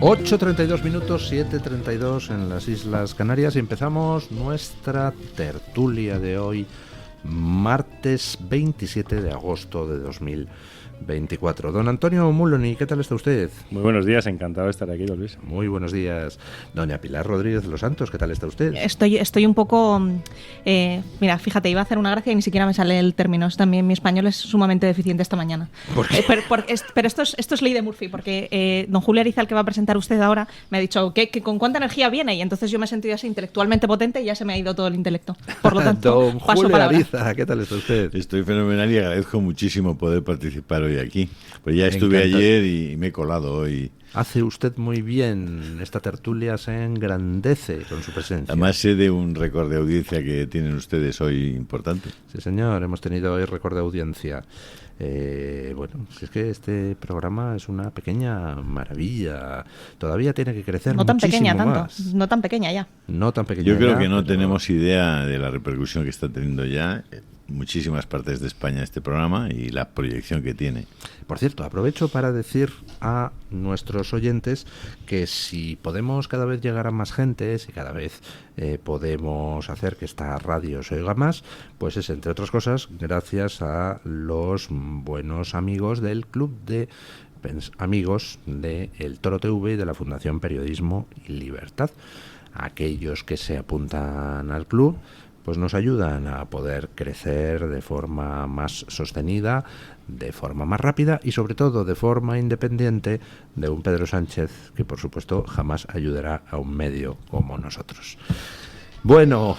8:32 minutos, 7:32 en las Islas Canarias, y empezamos nuestra tertulia de hoy, martes 27 de agosto de 2024. Don Antonio Muloni, ¿qué tal está usted? Muy buenos días, encantado de estar aquí, don Luis. Muy buenos días. Doña Pilar Rodríguez de los Santos, ¿qué tal está usted? Estoy un poco... mira, fíjate, iba a hacer una gracia y ni siquiera me sale el término. También mi español es sumamente deficiente esta mañana. ¿Por qué? Pero esto es ley de Murphy, porque don Julio Ariza, el que va a presentar usted ahora, me ha dicho que con cuánta energía viene, y entonces yo me he sentido así intelectualmente potente y ya se me ha ido todo el intelecto. Por lo tanto, don paso Julio palabra. Ariza, ¿qué tal está usted? Estoy fenomenal y agradezco muchísimo poder participar hoy aquí. Pues ya estuve encanta. ayer y me he colado hoy. Hace usted muy bien. Esta tertulia se engrandece con su presencia. Además sé de un récord de audiencia que tienen ustedes hoy importante. Sí, señor, hemos tenido hoy récord de audiencia. Bueno, es que este programa es una pequeña maravilla. Todavía tiene que crecer No tan muchísimo pequeña tanto, más. no tan pequeña ya. No tan pequeña. Yo creo ya, que no pero tenemos idea de la repercusión que está teniendo ya en muchísimas partes de España este programa y la proyección que tiene. Por cierto, aprovecho para decir a nuestros oyentes que si podemos cada vez llegar a más gente, si cada vez podemos hacer que esta radio se oiga más, pues es, entre otras cosas, gracias a los buenos amigos del Club de Amigos de El Toro TV y de la Fundación Periodismo y Libertad. Aquellos que se apuntan al club pues nos ayudan a poder crecer de forma más sostenida, de forma más rápida y sobre todo de forma independiente de un Pedro Sánchez que por supuesto jamás ayudará a un medio como nosotros. Bueno,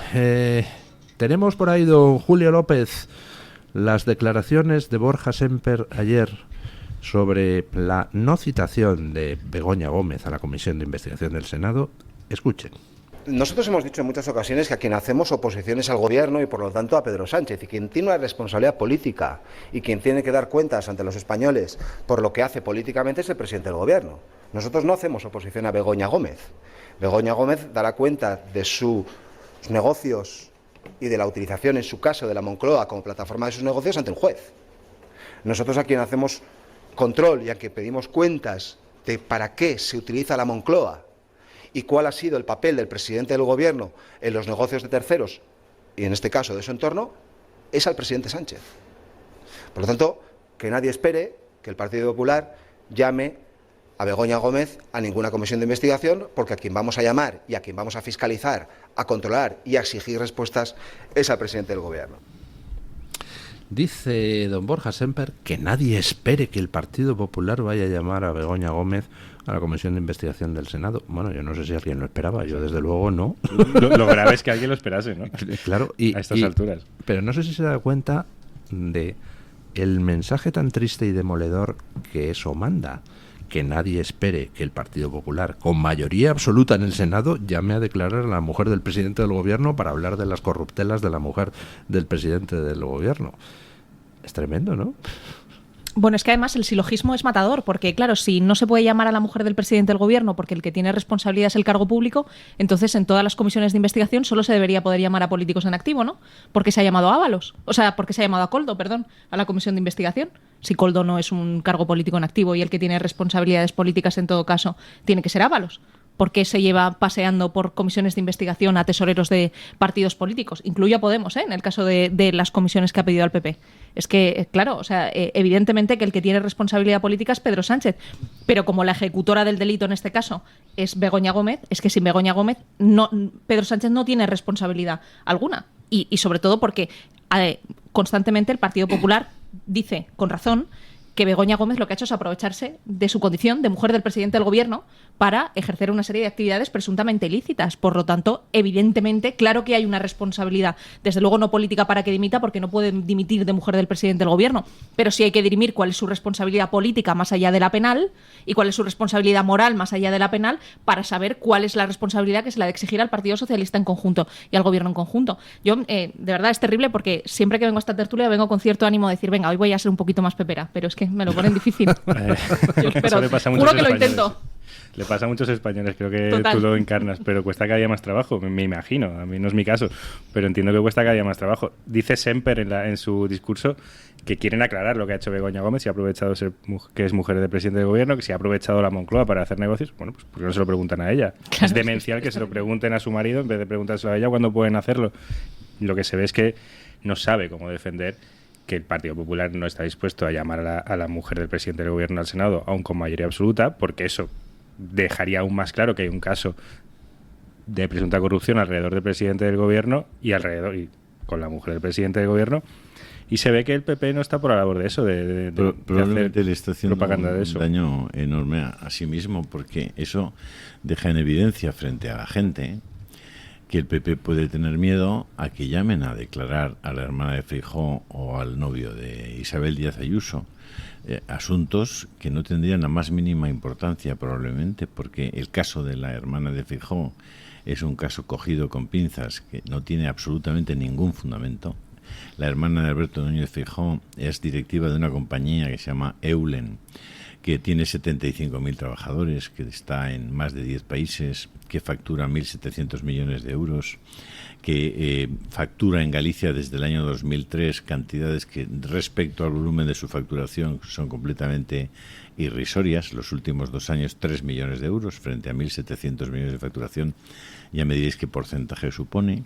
tenemos por ahí, don Julio López, las declaraciones de Borja Semper ayer sobre la no citación de Begoña Gómez a la Comisión de Investigación del Senado. Escuchen. Nosotros hemos dicho en muchas ocasiones que a quien hacemos oposiciones al gobierno y por lo tanto a Pedro Sánchez, y quien tiene una responsabilidad política y quien tiene que dar cuentas ante los españoles por lo que hace políticamente es el presidente del gobierno. Nosotros no hacemos oposición a Begoña Gómez. Begoña Gómez dará cuenta de sus negocios y de la utilización en su caso de la Moncloa como plataforma de sus negocios ante un juez. Nosotros a quien hacemos control y a quien pedimos cuentas de para qué se utiliza la Moncloa y cuál ha sido el papel del presidente del gobierno en los negocios de terceros, y en este caso de su entorno, es al presidente Sánchez. Por lo tanto, que nadie espere que el Partido Popular llame a Begoña Gómez a ninguna comisión de investigación, porque a quien vamos a llamar y a quien vamos a fiscalizar, a controlar y a exigir respuestas es al presidente del gobierno. Dice don Borja Semper que nadie espere que el Partido Popular vaya a llamar a Begoña Gómez a la Comisión de Investigación del Senado. Bueno, yo no sé si alguien lo esperaba, yo desde luego no. Lo grave es que alguien lo esperase, ¿no? Claro, a estas alturas. Pero no sé si se da cuenta de el mensaje tan triste y demoledor que eso manda. Que nadie espere que el Partido Popular, con mayoría absoluta en el Senado, llame a declarar a la mujer del presidente del gobierno para hablar de las corruptelas de la mujer del presidente del gobierno. Es tremendo, ¿no? Bueno, es que además el silogismo es matador, porque claro, si no se puede llamar a la mujer del presidente del gobierno porque el que tiene responsabilidad es el cargo público, entonces en todas las comisiones de investigación solo se debería poder llamar a políticos en activo, ¿no? Porque se ha llamado a Ábalos, o sea, porque se ha llamado a Koldo, perdón, a la comisión de investigación. Si Koldo no es un cargo político en activo y el que tiene responsabilidades políticas en todo caso tiene que ser Ábalos. ¿Por qué se lleva paseando por comisiones de investigación a tesoreros de partidos políticos? Incluyo a Podemos, en el caso de las comisiones que ha pedido al PP. Es que, claro, o sea, evidentemente que el que tiene responsabilidad política es Pedro Sánchez, pero como la ejecutora del delito en este caso es Begoña Gómez, es que sin Begoña Gómez Pedro Sánchez no tiene responsabilidad alguna. Y sobre todo porque constantemente el Partido Popular dice, con razón, que Begoña Gómez lo que ha hecho es aprovecharse de su condición de mujer del presidente del gobierno para ejercer una serie de actividades presuntamente ilícitas. Por lo tanto, evidentemente, claro que hay una responsabilidad, desde luego no política para que dimita, porque no puede dimitir de mujer del presidente del gobierno, pero sí hay que dirimir cuál es su responsabilidad política más allá de la penal y cuál es su responsabilidad moral más allá de la penal para saber cuál es la responsabilidad que es la de exigir al Partido Socialista en conjunto y al gobierno en conjunto. Yo, de verdad, es terrible porque siempre que vengo a esta tertulia vengo con cierto ánimo de decir, venga, hoy voy a ser un poquito más pepera, pero es que me lo ponen difícil. Yo espero, juro que lo intento. Le pasa a muchos españoles, creo que Total. tú lo encarnas, pero cuesta cada día más trabajo, me imagino, a mí no es mi caso, pero entiendo que cuesta cada día más trabajo. Dice Semper en su discurso que quieren aclarar lo que ha hecho Begoña Gómez, si ha aprovechado que es mujer del presidente del gobierno, que si ha aprovechado la Moncloa para hacer negocios. Bueno, pues ¿por qué no se lo preguntan a ella? Claro, es demencial que se lo pregunten a su marido en vez de preguntárselo a ella cuando pueden hacerlo. Lo que se ve es que no sabe cómo defender que el Partido Popular no está dispuesto a llamar a la mujer del presidente del gobierno al Senado, aún con mayoría absoluta, porque eso dejaría aún más claro que hay un caso de presunta corrupción alrededor del presidente del gobierno y con la mujer del presidente del gobierno. Y se ve que el PP no está por la labor de eso, de probablemente hacer le está haciendo propaganda de eso. un daño enorme a sí mismo, porque eso deja en evidencia frente a la gente que el PP puede tener miedo a que llamen a declarar a la hermana de Feijóo o al novio de Isabel Díaz Ayuso, asuntos que no tendrían la más mínima importancia probablemente, porque el caso de la hermana de Feijóo es un caso cogido con pinzas que no tiene absolutamente ningún fundamento. La hermana de Alberto Núñez Feijóo es directiva de una compañía que se llama Eulen, que tiene 75.000 trabajadores, que está en más de 10 países, que factura 1.700 millones de euros, que factura en Galicia desde el año 2003 cantidades que respecto al volumen de su facturación son completamente irrisorias. Los últimos 2 años 3 millones de euros frente a 1.700 millones de facturación. Ya me diréis qué porcentaje supone.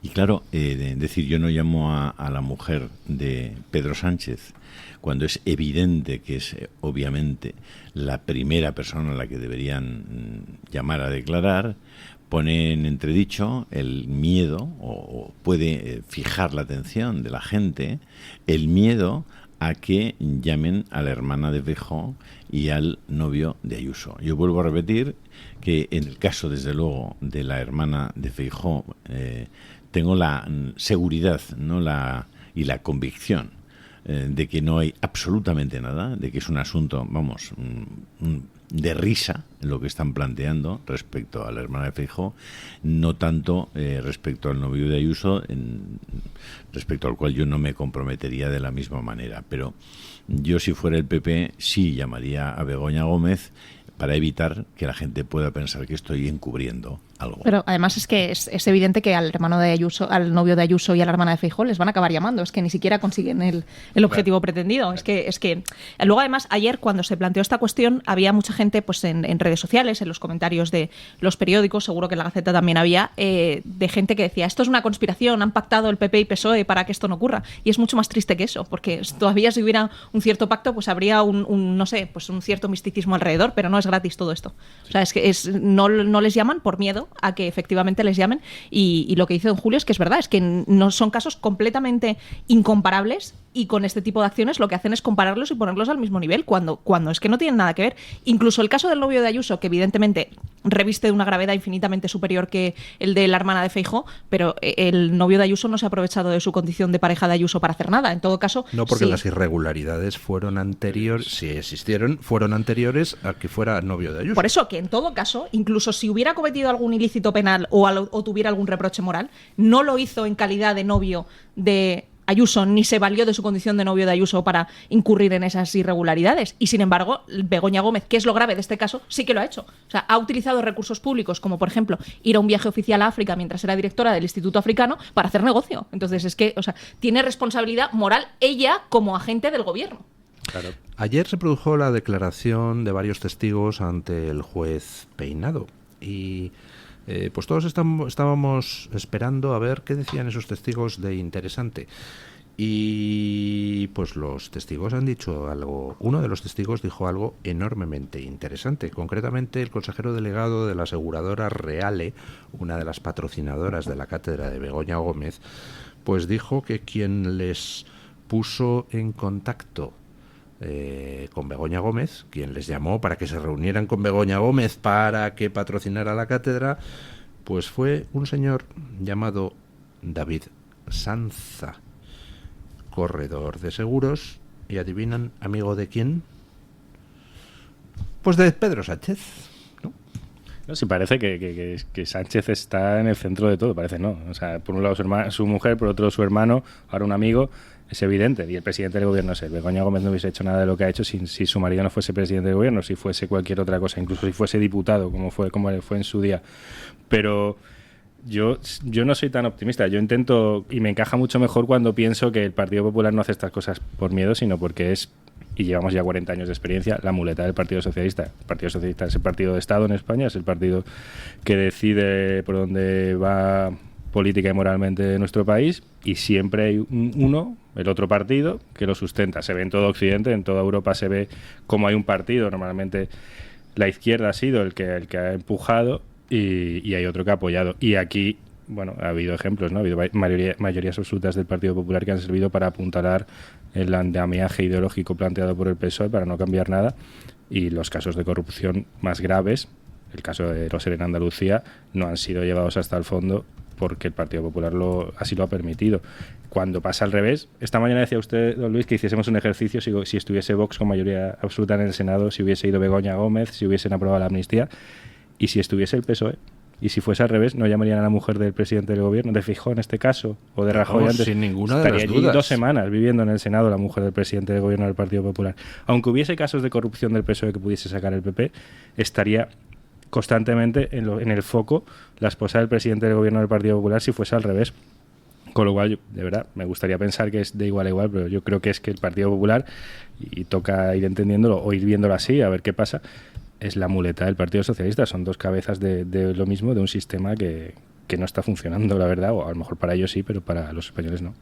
Y claro, decir yo no llamo a la mujer de Pedro Sánchez cuando es evidente que es obviamente la primera persona a la que deberían llamar a declarar, pone en entredicho el miedo o puede fijar la atención de la gente, el miedo a que llamen a la hermana de Feijóo y al novio de Ayuso. Yo vuelvo a repetir que en el caso, desde luego, de la hermana de Feijóo, tengo la seguridad y la convicción de que no hay absolutamente nada, de que es un asunto, vamos, de risa lo que están planteando respecto a la hermana de Feijóo, no tanto respecto al novio de Ayuso, respecto al cual yo no me comprometería de la misma manera. Pero yo, si fuera el PP, sí llamaría a Begoña Gómez para evitar que la gente pueda pensar que estoy encubriendo algo. Pero además es que es evidente que al hermano de Ayuso, al novio de Ayuso y a la hermana de Feijóo les van a acabar llamando. Es que ni siquiera consiguen el objetivo pretendido. Es que luego, además, ayer cuando se planteó esta cuestión había mucha gente pues en redes sociales, en los comentarios de los periódicos, seguro que en la Gaceta también había, de gente que decía esto es una conspiración, han pactado el PP y PSOE para que esto no ocurra. Y es mucho más triste que eso, porque todavía si hubiera un cierto pacto, pues habría un cierto misticismo alrededor, pero no es gratis todo esto. O sea, es que no les llaman por miedo a que efectivamente les llamen y lo que dice don Julio es que es verdad, es que no son casos completamente incomparables y con este tipo de acciones lo que hacen es compararlos y ponerlos al mismo nivel cuando es que no tienen nada que ver. Incluso el caso del novio de Ayuso, que evidentemente reviste de una gravedad infinitamente superior que el de la hermana de Feijóo, pero el novio de Ayuso no se ha aprovechado de su condición de pareja de Ayuso para hacer nada. En todo caso... No, porque sí. Las irregularidades fueron anteriores, si existieron, fueron anteriores a que fuera novio de Ayuso. Por eso que en todo caso, incluso si hubiera cometido algún ilícito penal o tuviera algún reproche moral, no lo hizo en calidad de novio de Ayuso, ni se valió de su condición de novio de Ayuso para incurrir en esas irregularidades. Y sin embargo, Begoña Gómez, que es lo grave de este caso, sí que lo ha hecho. O sea, ha utilizado recursos públicos, como por ejemplo ir a un viaje oficial a África mientras era directora del Instituto Africano, para hacer negocio. Entonces es que, o sea, tiene responsabilidad moral ella como agente del gobierno. Claro. Ayer se produjo la declaración de varios testigos ante el juez Peinado y pues todos estábamos esperando a ver qué decían esos testigos de interesante. Y pues los testigos han dicho algo. Uno de los testigos dijo algo enormemente interesante. Concretamente, el consejero delegado de la aseguradora Reale, una de las patrocinadoras de la cátedra de Begoña Gómez, pues dijo que quien les puso en contacto con Begoña Gómez, quien les llamó para que se reunieran con Begoña Gómez para que patrocinara la cátedra, pues fue un señor llamado David Sanza, corredor de seguros, y adivinan, amigo de quién, pues de Pedro Sánchez, ¿no? No, sí, parece que Sánchez está en el centro de todo, parece no. O sea, por un lado su mujer, por otro su hermano, ahora un amigo. Es evidente, y el presidente del gobierno es él. Begoña Gómez no hubiese hecho nada de lo que ha hecho si su marido no fuese presidente del gobierno, si fuese cualquier otra cosa, incluso si fuese diputado, como fue en su día. Pero yo no soy tan optimista. Yo intento, y me encaja mucho mejor cuando pienso que el Partido Popular no hace estas cosas por miedo, sino porque es, y llevamos ya 40 años de experiencia, la muleta del Partido Socialista. El Partido Socialista es el partido de Estado en España, es el partido que decide por dónde va política y moralmente en nuestro país, y siempre hay el otro partido, que lo sustenta. Se ve en todo Occidente, en toda Europa se ve cómo hay un partido, normalmente la izquierda ha sido el que ha empujado, y hay otro que ha apoyado. Y aquí, bueno, ha habido ejemplos, ¿no? Ha habido mayorías absolutas del Partido Popular que han servido para apuntalar el andamiaje ideológico planteado por el PSOE para no cambiar nada, y los casos de corrupción más graves, el caso de Roser en Andalucía, no han sido llevados hasta el fondo porque el Partido Popular así lo ha permitido. Cuando pasa al revés, esta mañana decía usted, don Luis, que hiciésemos un ejercicio si estuviese Vox con mayoría absoluta en el Senado, si hubiese ido Begoña Gómez, si hubiesen aprobado la amnistía, y si estuviese el PSOE. Y si fuese al revés, ¿no llamarían a la mujer del presidente del gobierno, de Feijóo en este caso, o de Rajoy antes? Sin ninguna de Estaría las allí dudas. 2 semanas viviendo en el Senado la mujer del presidente del gobierno del Partido Popular. Aunque hubiese casos de corrupción del PSOE que pudiese sacar el PP, estaría constantemente en el foco la esposa del presidente del gobierno del Partido Popular si fuese al revés. Con lo cual, de verdad, me gustaría pensar que es de igual a igual, pero yo creo que es que el Partido Popular, y toca ir entendiéndolo o ir viéndolo así, a ver qué pasa, es la muleta del Partido Socialista. Son dos cabezas de lo mismo, de un sistema que no está funcionando, la verdad, o a lo mejor para ellos sí, pero para los españoles no.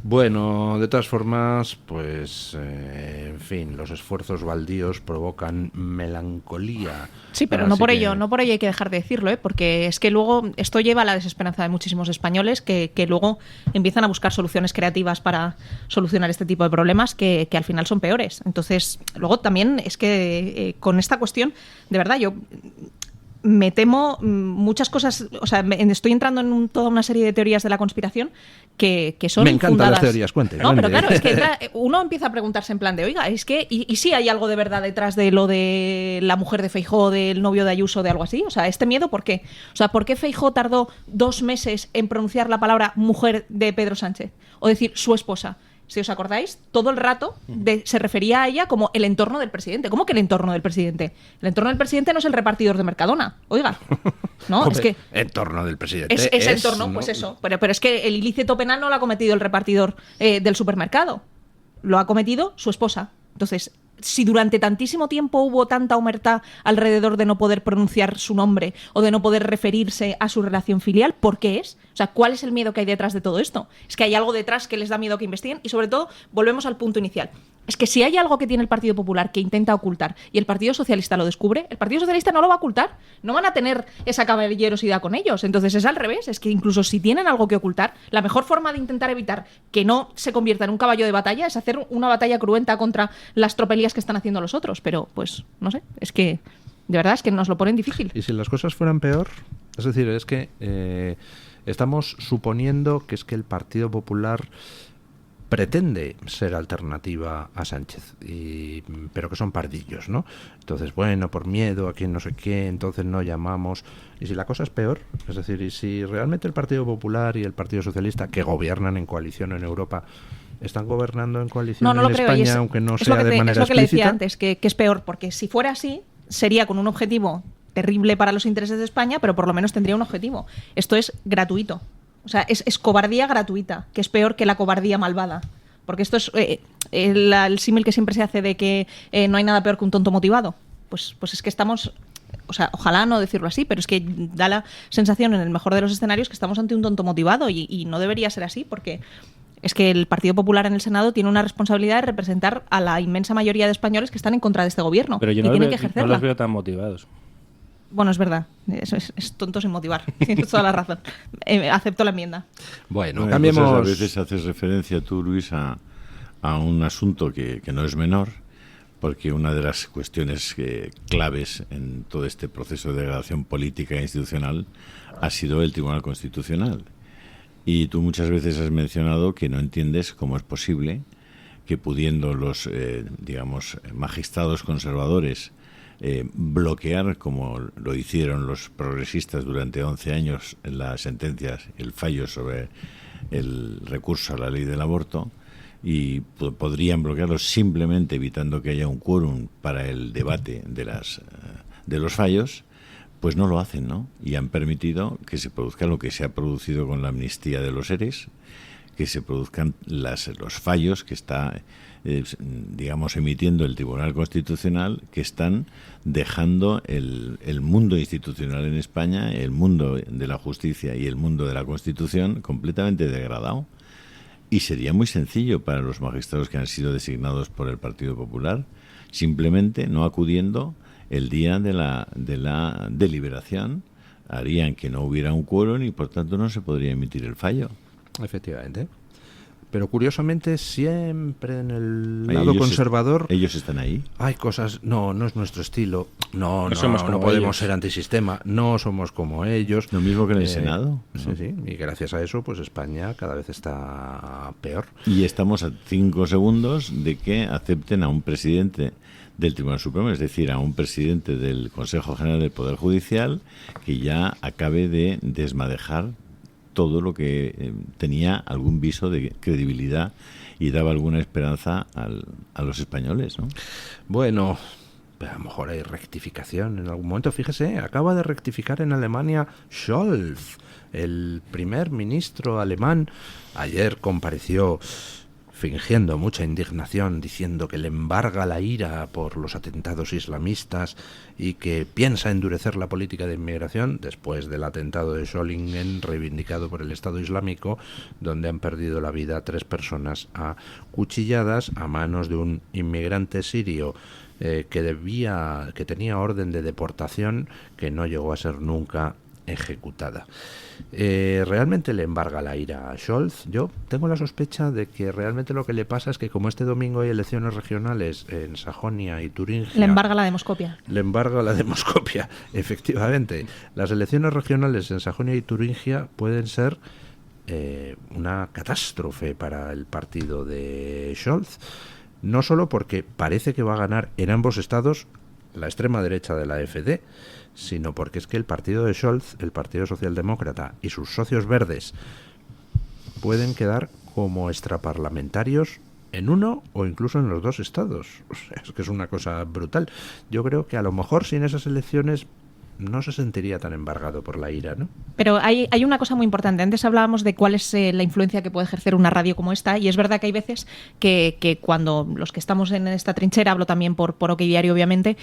Bueno, de todas formas, pues, en fin, los esfuerzos baldíos provocan melancolía. Sí, pero Así no por que- ello hay que dejar de decirlo, porque es que luego esto lleva a la desesperanza de muchísimos españoles que luego empiezan a buscar soluciones creativas para solucionar este tipo de problemas que al final son peores. Entonces, luego también es que con esta cuestión, de verdad, yo me temo muchas cosas, o sea, estoy entrando en toda una serie de teorías de la conspiración que son Me encantan infundadas. las teorías, cuente. No, pero claro, es que uno empieza a preguntarse en plan de, oiga, es que, y sí hay algo de verdad detrás de lo de la mujer de Feijóo, del novio de Ayuso, de algo así. O sea, ¿este miedo por qué? O sea, ¿por qué Feijóo tardó 2 meses en pronunciar la palabra mujer de Pedro Sánchez? O decir, su esposa. Si os acordáis, todo el rato se refería a ella como el entorno del presidente. ¿Cómo que el entorno del presidente? El entorno del presidente no es el repartidor de Mercadona. Oiga, ¿no? Hombre, es que entorno del presidente. es el entorno, ¿no? pues eso. Pero es que el ilícito penal no lo ha cometido el repartidor del supermercado. Lo ha cometido su esposa. Entonces, si durante tantísimo tiempo hubo tanta omertá alrededor de no poder pronunciar su nombre o de no poder referirse a su relación filial, ¿por qué es? O sea, ¿cuál es el miedo que hay detrás de todo esto? Es que hay algo detrás que les da miedo que investiguen y, sobre todo, volvemos al punto inicial. Es que si hay algo que tiene el Partido Popular que intenta ocultar y el Partido Socialista lo descubre, el Partido Socialista no lo va a ocultar. No van a tener esa caballerosidad con ellos. Entonces es al revés. Es que incluso si tienen algo que ocultar, la mejor forma de intentar evitar que no se convierta en un caballo de batalla es hacer una batalla cruenta contra las tropelías que están haciendo los otros. Pero, pues, no sé. Es que, de verdad, es que nos lo ponen difícil. ¿Y si las cosas fueran peor? Es decir, es que estamos suponiendo que es que el Partido Popular pretende ser alternativa a Sánchez, pero que son pardillos, ¿no? Entonces, bueno, por miedo a quien no sé qué, entonces no llamamos. ¿Y si la cosa es peor? Es decir, ¿y si realmente el Partido Popular y el Partido Socialista, que gobiernan en coalición en Europa, están gobernando en coalición No lo en creo. España, Y aunque no es sea lo que de manera es lo que le decía explícita? antes, que es peor, porque si fuera así, sería con un objetivo terrible para los intereses de España, pero por lo menos tendría un objetivo. Esto es gratuito. O sea, es cobardía gratuita, que es peor que la cobardía malvada. Porque esto es el símil que siempre se hace de que no hay nada peor que un tonto motivado. Pues es que estamos... O sea, ojalá no decirlo así, pero es que da la sensación, en el mejor de los escenarios, que estamos ante un tonto motivado y no debería ser así, porque es que el Partido Popular en el Senado tiene una responsabilidad de representar a la inmensa mayoría de españoles que están en contra de este gobierno. Pero yo y no, tienen que no ejercerla. los veo tan motivados. Bueno, es verdad. Eso es tonto sin motivar. Tienes toda la razón. Acepto la enmienda. Bueno, Bueno, cambiemos... entonces, a veces haces referencia tú, Luis, a un asunto que no es menor, porque una de las cuestiones claves en todo este proceso de degradación política e institucional ha sido el Tribunal Constitucional. Y tú muchas veces has mencionado que no entiendes cómo es posible que, pudiendo los, magistrados conservadores bloquear, como lo hicieron los progresistas durante 11 años, en las sentencias, el fallo sobre el recurso a la ley del aborto, y podrían bloquearlo simplemente evitando que haya un quórum para el debate de los fallos, pues no lo hacen, ¿no? Y han permitido que se produzca lo que se ha producido con la amnistía de los ERES, que se produzcan los fallos que está, digamos, emitiendo el Tribunal Constitucional, que están dejando el mundo institucional en España, el mundo de la justicia y el mundo de la Constitución completamente degradado. Y sería muy sencillo para los magistrados que han sido designados por el Partido Popular, simplemente no acudiendo el día de la deliberación, harían que no hubiera un quórum y por tanto no se podría emitir el fallo. Efectivamente. Pero curiosamente siempre en el lado conservador ellos están ahí. Hay cosas, no es nuestro estilo, no podemos ellos. ser antisistema, no somos como ellos. Lo mismo que en el Senado. Sí, ¿no? sí, y gracias a eso pues España cada vez está peor. Y estamos a 5 segundos de que acepten a un presidente del Tribunal Supremo, es decir, a un presidente del Consejo General del Poder Judicial que ya acabe de desmadejar todo lo que tenía algún viso de credibilidad y daba alguna esperanza a los españoles, ¿no? Bueno, a lo mejor hay rectificación en algún momento. Fíjese, acaba de rectificar en Alemania Scholz, el primer ministro alemán. Ayer compareció fingiendo mucha indignación, diciendo que le embarga la ira por los atentados islamistas y que piensa endurecer la política de inmigración después del atentado de Solingen reivindicado por el Estado Islámico, donde han perdido la vida 3 personas a cuchilladas a manos de un inmigrante sirio que tenía orden de deportación que no llegó a ser nunca ejecutada. Realmente le embarga la ira a Scholz. Yo tengo la sospecha de que realmente lo que le pasa es que como este domingo hay elecciones regionales en Sajonia y Turingia, le embarga la demoscopia. Le embarga la demoscopia, efectivamente. Las elecciones regionales en Sajonia y Turingia pueden ser una catástrofe para el partido de Scholz, no solo porque parece que va a ganar en ambos estados la extrema derecha de la AfD, sino porque es que el partido de Scholz, el Partido Socialdemócrata y sus socios verdes pueden quedar como extraparlamentarios en uno o incluso en los 2 estados. O sea, es que es una cosa brutal. Yo creo que a lo mejor sin esas elecciones no se sentiría tan embargado por la ira, ¿no? Pero hay una cosa muy importante. Antes hablábamos de cuál es la influencia que puede ejercer una radio como esta, y es verdad que hay veces que cuando los que estamos en esta trinchera, hablo también por OK Diario, obviamente,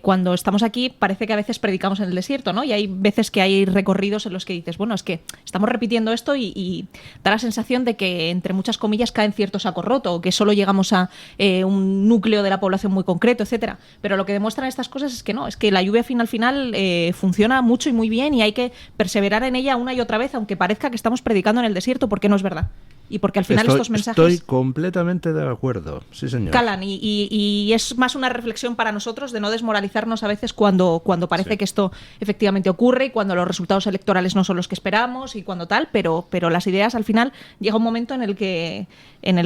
cuando estamos aquí parece que a veces predicamos en el desierto, ¿no? Y hay veces que hay recorridos en los que dices, bueno, es que estamos repitiendo esto y da la sensación de que, entre muchas comillas, cae en cierto saco roto, o que solo llegamos a un núcleo de la población muy concreto, etcétera. Pero lo que demuestran estas cosas es que no, es que la lluvia al final funciona mucho y muy bien, y hay que perseverar en ella una y otra vez, aunque parezca que estamos predicando en el desierto, porque no es verdad. Y porque al final estos mensajes... Estoy completamente de acuerdo, sí señor. Calan, y es más una reflexión para nosotros de no desmoralizarnos a veces cuando parece que esto efectivamente ocurre y cuando los resultados electorales no son los que esperamos y cuando tal, pero las ideas al final llega un momento en el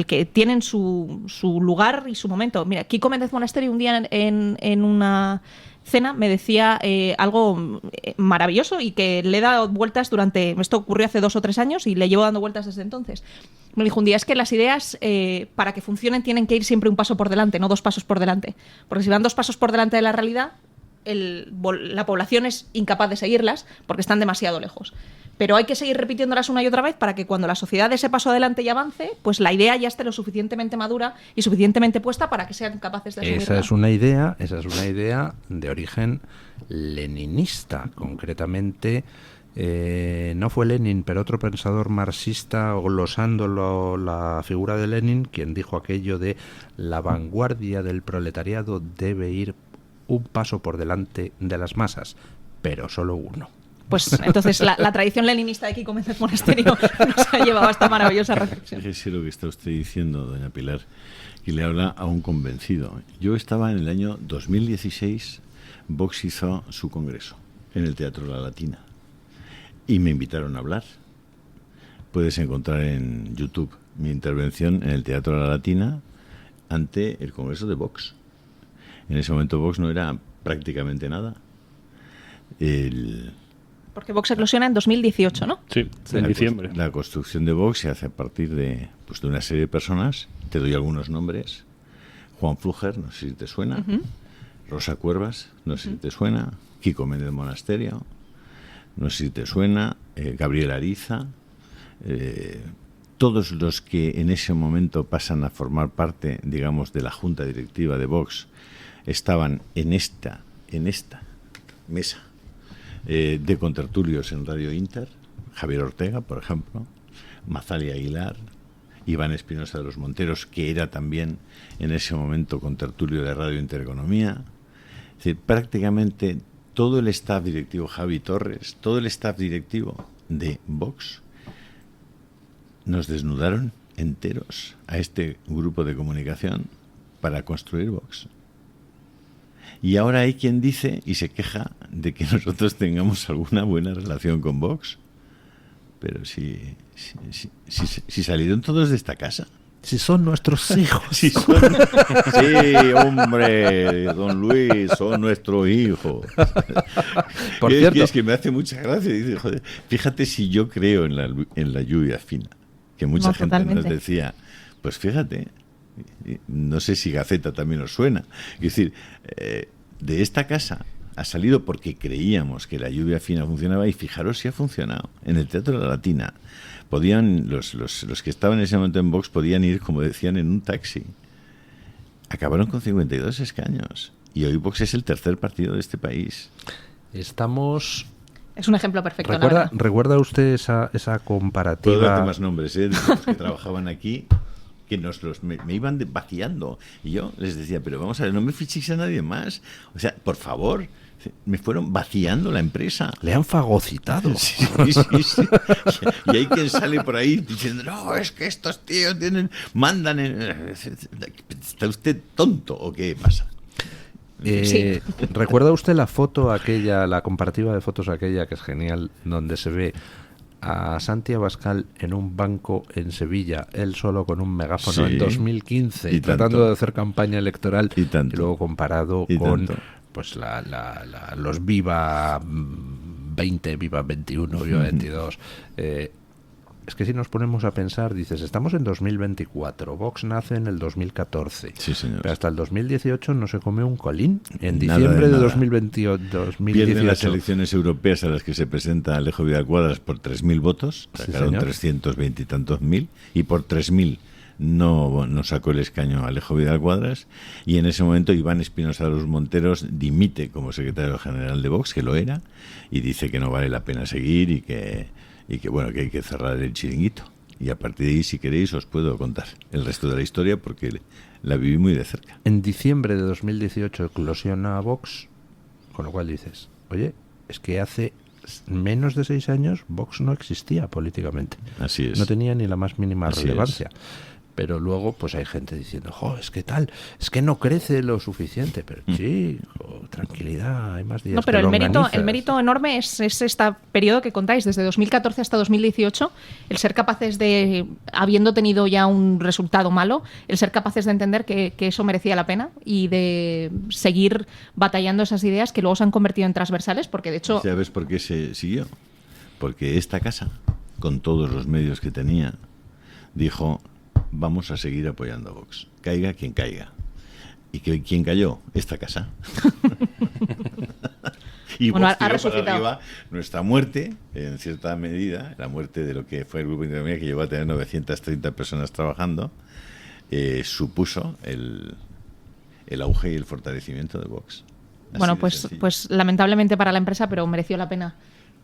que tienen su lugar y su momento. Mira, Kiko Méndez Monasterio un día en una cena me decía algo maravilloso y que le he dado vueltas esto ocurrió hace 2 o 3 años y le llevo dando vueltas desde entonces. Me dijo un día, es que las ideas para que funcionen tienen que ir siempre un paso por delante, no 2 pasos por delante, porque si van 2 pasos por delante de la realidad, la población es incapaz de seguirlas porque están demasiado lejos. Pero hay que seguir repitiéndolas una y otra vez para que cuando la sociedad dé ese paso adelante y avance, pues la idea ya esté lo suficientemente madura y suficientemente puesta para que sean capaces de asumirla. Esa es una idea de origen leninista. Concretamente, no fue Lenin, pero otro pensador marxista, glosando la figura de Lenin, quien dijo aquello de la vanguardia del proletariado debe ir un paso por delante de las masas, pero solo uno. Pues entonces la tradición leninista de Kiko Méndez Monasterio nos ha llevado a esta maravillosa reflexión. Fíjese lo que está usted diciendo, doña Pilar, y le habla a un convencido. Yo estaba en el año 2016, Vox hizo su congreso en el Teatro La Latina y me invitaron a hablar. Puedes encontrar en YouTube mi intervención en el Teatro La Latina ante el congreso de Vox. En ese momento Vox no era prácticamente nada. Porque Vox eclosiona en 2018, ¿no? Sí, en diciembre. La construcción de Vox se hace a partir de una serie de personas. Te doy algunos nombres. Juan Flúger, no sé si te suena. Rosa Cuervas, no sé si te suena, Kiko Méndez Monasterio, no sé si te suena, Gabriel Ariza, todos los que en ese momento pasan a formar parte, digamos, de la junta directiva de Vox, estaban en esta mesa de contertulios en Radio Inter. Javier Ortega, por ejemplo, Mazali Aguilar, Iván Espinosa de los Monteros, que era también en ese momento contertulio de Radio Intereconomía. Es decir, prácticamente todo el staff directivo, Javi Torres, todo el staff directivo de Vox, nos desnudaron enteros a este grupo de comunicación para construir Vox. Y ahora hay quien dice y se queja de que nosotros tengamos alguna buena relación con Vox. Pero si salieron todos de esta casa. Si son nuestros hijos. Sí, hombre, don Luis, son nuestros hijos. Por cierto, es que me hace mucha gracia. Dice, joder, fíjate si yo creo en la lluvia fina. Que mucha gente totalmente. nos decía, pues fíjate, no sé si Gaceta también os suena. Es decir, de esta casa ha salido porque creíamos que la lluvia fina funcionaba y fijaros si ha funcionado. En el Teatro de la Latina podían los que estaban en ese momento en Vox podían ir, como decían, en un taxi. Acabaron con 52 escaños y hoy Vox es el tercer partido de este país. estamos... Es un ejemplo perfecto. la verdad. ¿Recuerda usted esa comparativa? Puedo darte más nombres, de los que trabajaban aquí, que me iban vaciando. Y yo les decía, pero vamos a ver, no me fichéis a nadie más. O sea, por favor, me fueron vaciando la empresa. Le han fagocitado. Sí. Y hay quien sale por ahí diciendo, no, es que estos tíos mandan. ¿Está usted tonto o qué pasa? Sí. ¿Recuerda usted la foto aquella, la comparativa de fotos aquella, que es genial, donde se ve a Santi Abascal en un banco en Sevilla, él solo con un megáfono Sí. en 2015, Y tratando tanto. de hacer campaña electoral, Y tanto. luego comparado Y con tanto. pues los Viva 20, Viva 21, Viva 22? Es que si nos ponemos a pensar, dices, estamos en 2024, Vox nace en el 2014, Sí, señor. pero hasta el 2018 no se come un colín. En Nada diciembre de de nada. 2018, Pierden las elecciones europeas a las que se presenta Alejo Vidal Quadras por 3.000 votos, Sí, sacaron señor. 320 y tantos mil, y por 3.000 no sacó el escaño Alejo Vidal Quadras, y en ese momento Iván Espinosa de los Monteros dimite como secretario general de Vox, que lo era, y dice que no vale la pena seguir y que bueno, que hay que cerrar el chiringuito. Y a partir de ahí, si queréis, os puedo contar el resto de la historia porque la viví muy de cerca. En diciembre de 2018 eclosiona Vox, con lo cual dices, oye, es que hace menos de 6 años Vox no existía políticamente. Así es. No tenía ni la más mínima Así relevancia. Pero luego pues hay gente diciendo, es que tal, es que no crece lo suficiente. Pero chico, tranquilidad, hay más días. No, pero que el longanizas. mérito enorme es este periodo que contáis, desde 2014 hasta 2018, el ser capaces de, habiendo tenido ya un resultado malo, el ser capaces de entender que eso merecía la pena y de seguir batallando esas ideas que luego se han convertido en transversales, porque de hecho... ¿Sabes por qué se siguió? Porque esta casa, con todos los medios que tenía, dijo, vamos a seguir apoyando a Vox, caiga quien caiga. ¿Y quién cayó? Esta casa. Y Bueno, Vox ha tiró para resucitado. arriba nuestra muerte, en cierta medida, la muerte de lo que fue el Grupo Intereconomía, que llegó a tener 930 personas trabajando, supuso el auge y el fortalecimiento de Vox. Así Bueno, de sencillo. pues lamentablemente para la empresa, pero mereció la pena.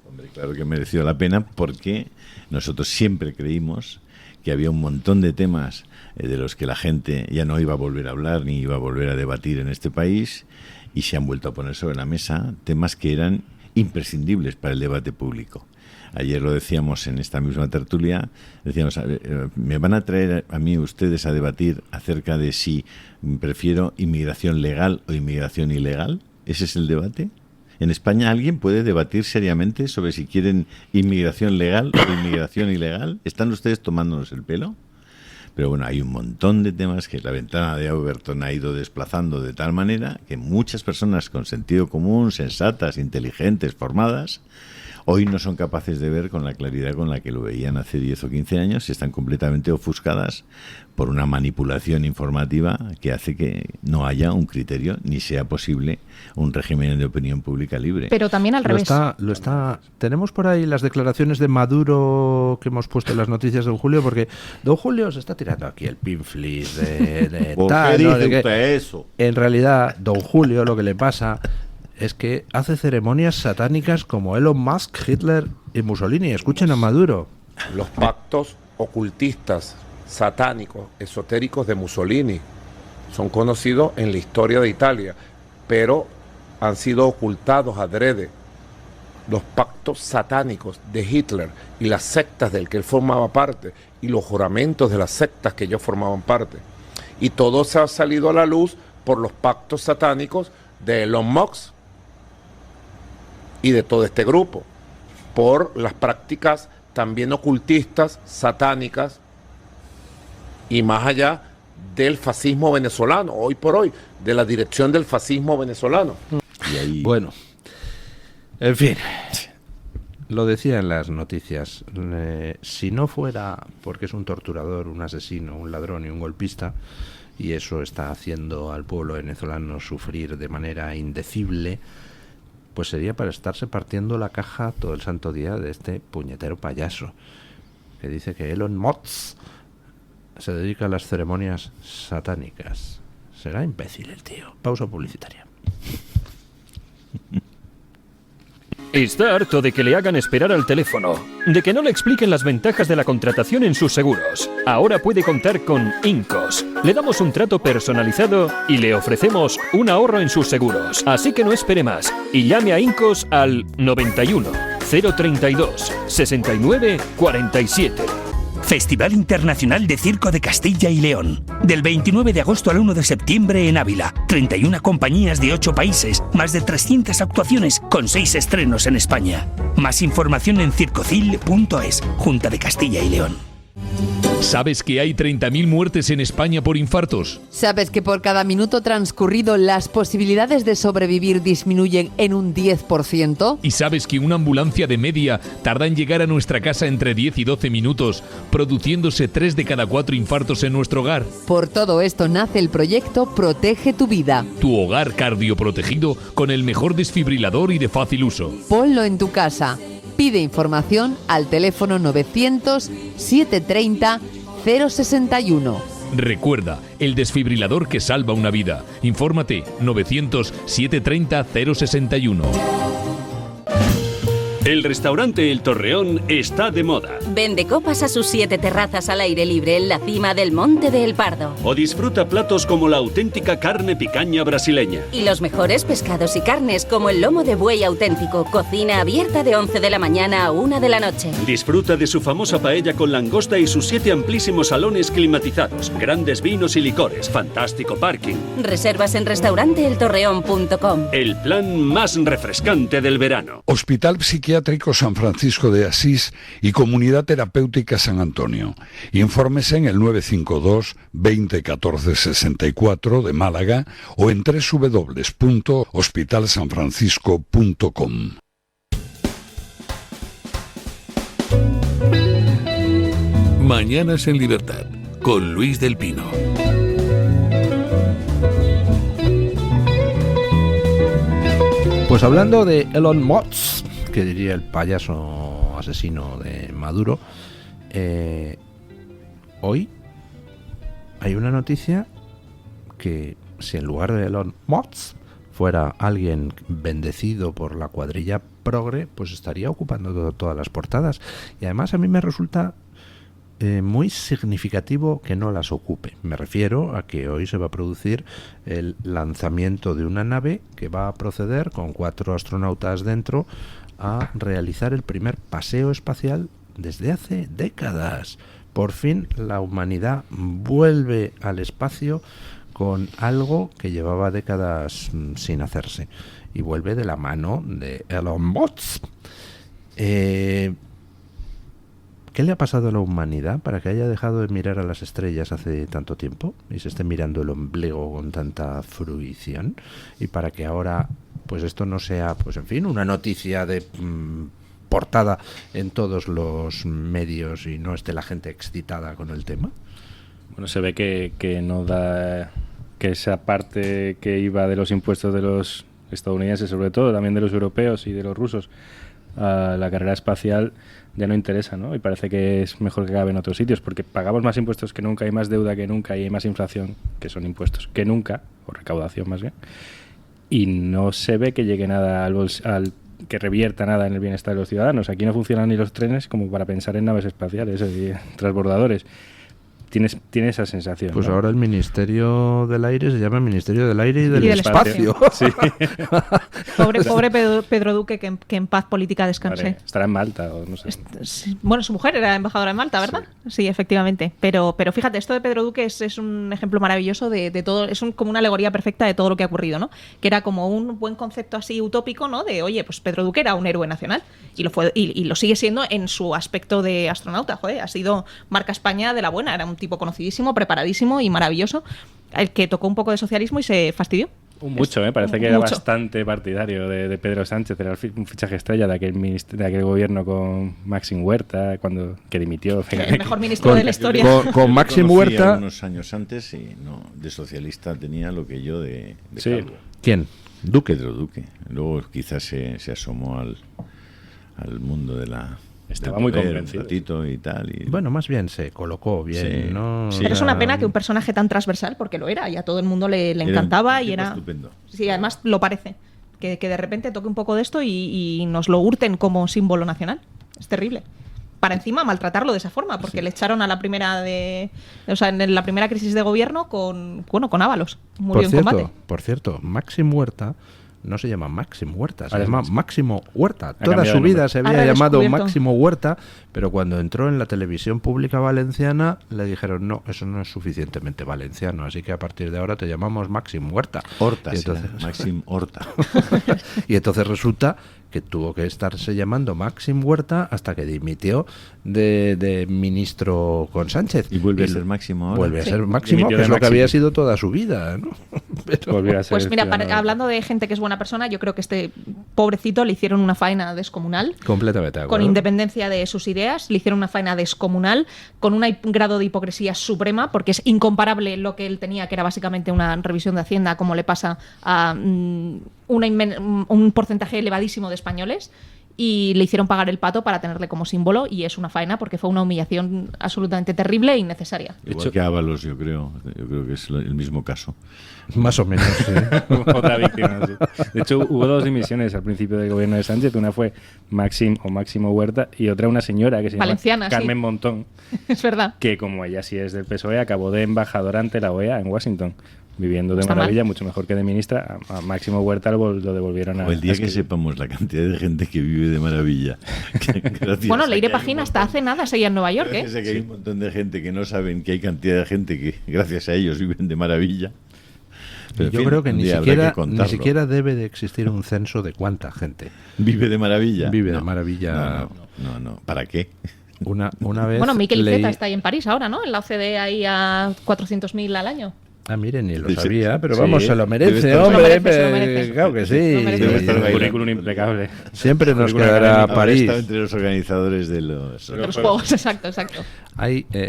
Hombre, claro que mereció la pena porque nosotros siempre creímos que había un montón de temas de los que la gente ya no iba a volver a hablar ni iba a volver a debatir en este país y se han vuelto a poner sobre la mesa temas que eran imprescindibles para el debate público. Ayer lo decíamos en esta misma tertulia, decíamos, me van a traer a mí ustedes a debatir acerca de si prefiero inmigración legal o inmigración ilegal. ¿Ese es el debate? ¿En España alguien puede debatir seriamente sobre si quieren inmigración legal o inmigración ilegal? ¿Están ustedes tomándonos el pelo? Pero bueno, hay un montón de temas que la ventana de Overton ha ido desplazando de tal manera que muchas personas con sentido común, sensatas, inteligentes, formadas, hoy no son capaces de ver con la claridad con la que lo veían hace 10 o 15 años y están completamente ofuscadas por una manipulación informativa que hace que no haya un criterio ni sea posible un régimen de opinión pública libre. Pero también al revés. Tenemos por ahí las declaraciones de Maduro que hemos puesto en las noticias de don Julio, porque don Julio se está tirando aquí el pinflis de ¿Por tal, qué ¿no? dice De que, usted eso? en realidad, don Julio lo que le pasa es que hace ceremonias satánicas como Elon Musk, Hitler y Mussolini. Escuchen a Maduro. Los pactos ocultistas, satánicos, esotéricos de Mussolini son conocidos en la historia de Italia, pero han sido ocultados adrede. Los pactos satánicos de Hitler y las sectas del que él formaba parte y los juramentos de las sectas que ellos formaban parte. Y todo se ha salido a la luz por los pactos satánicos de Elon Musk y de todo este grupo, por las prácticas también ocultistas, satánicas y más allá del fascismo venezolano, hoy por hoy, de la dirección del fascismo venezolano. Y ahí... Bueno, en fin, lo decía en las noticias, si no fuera porque es un torturador, un asesino, un ladrón y un golpista, y eso está haciendo al pueblo venezolano sufrir de manera indecible, pues sería para estarse partiendo la caja todo el santo día de este puñetero payaso, que dice que Elon Musk se dedica a las ceremonias satánicas. Será imbécil el tío. Pausa publicitaria. Está harto de que le hagan esperar al teléfono, de que no le expliquen las ventajas de la contratación en sus seguros. Ahora puede contar con Incos. Le damos un trato personalizado y le ofrecemos un ahorro en sus seguros. Así que no espere más y llame a Incos al 91 032 69 47. Festival Internacional de Circo de Castilla y León. Del 29 de agosto al 1 de septiembre en Ávila. 31 compañías de 8 países, más de 300 actuaciones con 6 estrenos en España. Más información en circocil.es, Junta de Castilla y León. ¿Sabes que hay 30.000 muertes en España por infartos? ¿Sabes que por cada minuto transcurrido las posibilidades de sobrevivir disminuyen en un 10%? ¿Y sabes que una ambulancia de media tarda en llegar a nuestra casa entre 10 y 12 minutos, produciéndose 3 de cada 4 infartos en nuestro hogar? Por todo esto nace el proyecto Protege tu Vida. Tu hogar cardioprotegido con el mejor desfibrilador y de fácil uso. Ponlo en tu casa. Pide información al teléfono 900-730-061. Recuerda, el desfibrilador que salva una vida. Infórmate 900-730-061. El restaurante El Torreón está de moda. Vende copas a sus 7 terrazas al aire libre en la cima del Monte de El Pardo. O disfruta platos como la auténtica carne picaña brasileña. Y los mejores pescados y carnes como el lomo de buey auténtico. Cocina abierta de 11 de la mañana a 1 de la noche. Disfruta de su famosa paella con langosta y sus 7 amplísimos salones climatizados. Grandes vinos y licores. Fantástico parking. Reservas en restauranteeltorreón.com. El plan más refrescante del verano. Hospital Psiquiátrico San Francisco de Asís y Comunidad Terapéutica San Antonio. Infórmese en el 952 20 14 64 de Málaga o en www.hospitalsanfrancisco.com. Mañanas en Libertad con Luis del Pino. Pues hablando de Elon Musk, que diría el payaso asesino de Maduro, hoy hay una noticia que si en lugar de Elon Musk fuera alguien bendecido por la cuadrilla progre, pues estaría ocupando todas las portadas. Y además a mí me resulta muy significativo que no las ocupe. Me refiero a que hoy se va a producir el lanzamiento de una nave que va a proceder con 4 astronautas dentro a realizar el primer paseo espacial desde hace décadas. Por fin la humanidad vuelve al espacio con algo que llevaba décadas sin hacerse, y vuelve de la mano de Elon Musk. ¿Qué le ha pasado a la humanidad para que haya dejado de mirar a las estrellas hace tanto tiempo y se esté mirando el ombligo con tanta fruición? Y para que ahora pues esto no sea, pues en fin, una noticia de portada en todos los medios y no esté la gente excitada con el tema? Bueno, se ve que no da, que esa parte que iba de los impuestos de los estadounidenses, sobre todo, también de los europeos y de los rusos, a la carrera espacial ya no interesa, ¿no? Y parece que es mejor que cabe en otros sitios, porque pagamos más impuestos que nunca, hay más deuda que nunca y hay más inflación, que son impuestos, que nunca, o recaudación más bien, y no se ve que llegue nada al que revierta nada en el bienestar de los ciudadanos. Aquí no funcionan ni los trenes como para pensar en naves espaciales y transbordadores. Tienes esa sensación. Pues ¿no? ahora el Ministerio del Aire se llama Ministerio del Aire y del Espacio. Sí. Pobre Pedro Duque, que en paz política descanse. Vale, estará en Malta o no sé. Bueno, su mujer era embajadora en Malta, ¿verdad? Sí, efectivamente. Pero fíjate, esto de Pedro Duque es un ejemplo maravilloso de todo, es como una alegoría perfecta de todo lo que ha ocurrido, ¿no? Que era como un buen concepto así utópico, ¿no? De, oye, pues Pedro Duque era un héroe nacional y lo fue y lo sigue siendo en su aspecto de astronauta, joder, ha sido marca España de la buena, era un tipo conocidísimo, preparadísimo y maravilloso, el que tocó un poco de socialismo y se fastidió. Mucho, parece que era bastante partidario de Pedro Sánchez, era un fichaje estrella de aquel gobierno con Maxim Huerta, que dimitió. El mejor ministro de la historia. Con Maxim Huerta. Unos años antes y no, de socialista tenía lo que yo de sí. Calvo. ¿Quién? Duque. Pedro Duque. Luego quizás se asomó al mundo de la... Estaba muy convencido. Un ratito y tal. Y... Bueno, más bien se colocó bien, sí, ¿no? Sí. Pero es una pena que un personaje tan transversal, porque lo era, y a todo el mundo le encantaba y era... Estupendo. Sí, además lo parece. Que de repente toque un poco de esto y nos lo hurten como símbolo nacional. Es terrible. Para encima maltratarlo de esa forma, porque le echaron a la primera en la primera crisis de gobierno con Ábalos. Murió en combate. Por cierto, Maxim Huerta no se llama Maxim Huerta, se llama Máximo Huerta. Toda su vida se había llamado Máximo Huerta, pero cuando entró en la televisión pública valenciana le dijeron, no, eso no es suficientemente valenciano, así que a partir de ahora te llamamos Maxim Huerta. Horta, y entonces, Maxim Horta. Y entonces resulta que tuvo que estarse llamando Maxim Huerta hasta que dimitió de ministro con Sánchez. Y vuelve a ser Máximo ahora. Vuelve a ser Máximo, que es lo que había sido toda su vida, ¿no? Pero... Pues mira, hablando de gente que es buena persona, yo creo que este pobrecito le hicieron una faena descomunal. Completamente de acuerdo. Con independencia de sus ideas, le hicieron una faena descomunal, con un grado de hipocresía suprema, porque es incomparable lo que él tenía, que era básicamente una revisión de Hacienda, como le pasa a un porcentaje elevadísimo de españoles, y le hicieron pagar el pato para tenerle como símbolo, y es una faena porque fue una humillación absolutamente terrible e innecesaria. Igual que Ábalos, yo creo que es el mismo caso. Más o menos, sí. Otra víctima, sí. De hecho, hubo dos dimisiones al principio del gobierno de Sánchez. Una fue Máximo Huerta y otra una señora que se llama Carmen Montón. Es verdad. Que como ella sí es del PSOE, acabó de embajadora ante la OEA en Washington, viviendo de maravilla, mucho mejor que de ministra. A Máximo Huerta lo devolvieron o el día que sepamos la cantidad de gente que vive de maravilla. Bueno, Leire Pagina hasta hace nada seguía en Nueva York, gracias a que hay un montón de gente que no saben que hay cantidad de gente que gracias a ellos viven de maravilla. Pero yo creo que ni siquiera debe de existir un censo de cuánta gente vive de maravilla. Vive de maravilla. No. ¿Para qué? Una vez. Bueno, Miquel Iceta está ahí en París ahora, ¿no? En la OCDE ahí a 400.000 al año. Ah, miren, ni lo sabía, pero vamos, se lo merece, hombre. Claro que sí. Debe estar un currículum impecable. Siempre nos quedará París. Está entre los organizadores de los juegos, exacto.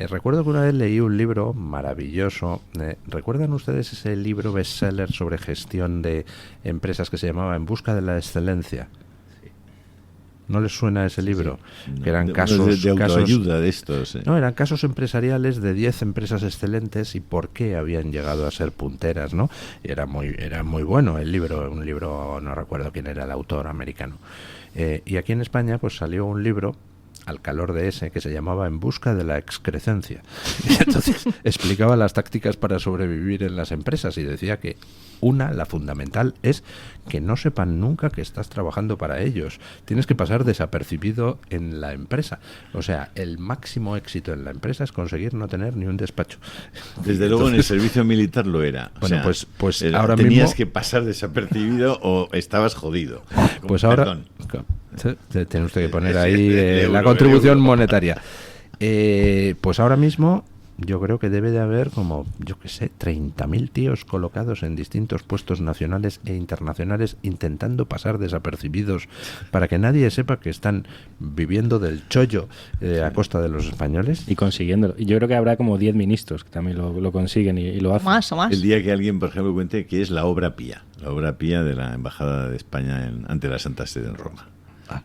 Recuerdo que una vez leí un libro maravilloso. ¿Recuerdan ustedes ese libro bestseller sobre gestión de empresas que se llamaba En busca de la excelencia? ¿No les suena ese libro? No, que eran casos de autoayuda de estos. No, eran casos empresariales de 10 empresas excelentes y por qué habían llegado a ser punteras, ¿no? Y era muy bueno el libro, un libro, no recuerdo quién era el autor americano. Y aquí en España pues salió un libro al calor de ese que se llamaba En busca de la excrecencia. Y entonces explicaba las tácticas para sobrevivir en las empresas y decía que la fundamental, es que no sepan nunca que estás trabajando para ellos. Tienes que pasar desapercibido en la empresa. O sea, el máximo éxito en la empresa es conseguir no tener ni un despacho. Desde luego en el servicio militar lo era. Bueno, pues ahora tenías mismo... que pasar desapercibido o estabas jodido. Pues ahora... Tiene usted que poner ahí la contribución monetaria. Pues ahora mismo yo creo que debe de haber como, yo qué sé, 30.000 tíos colocados en distintos puestos nacionales e internacionales intentando pasar desapercibidos para que nadie sepa que están viviendo del chollo a costa de los españoles. Y consiguiéndolo. Y yo creo que habrá como 10 ministros que también lo consiguen y lo hacen. O más. El día que alguien, por ejemplo, cuente que es la obra pía de la Embajada de España ante la Santa Sede en Roma.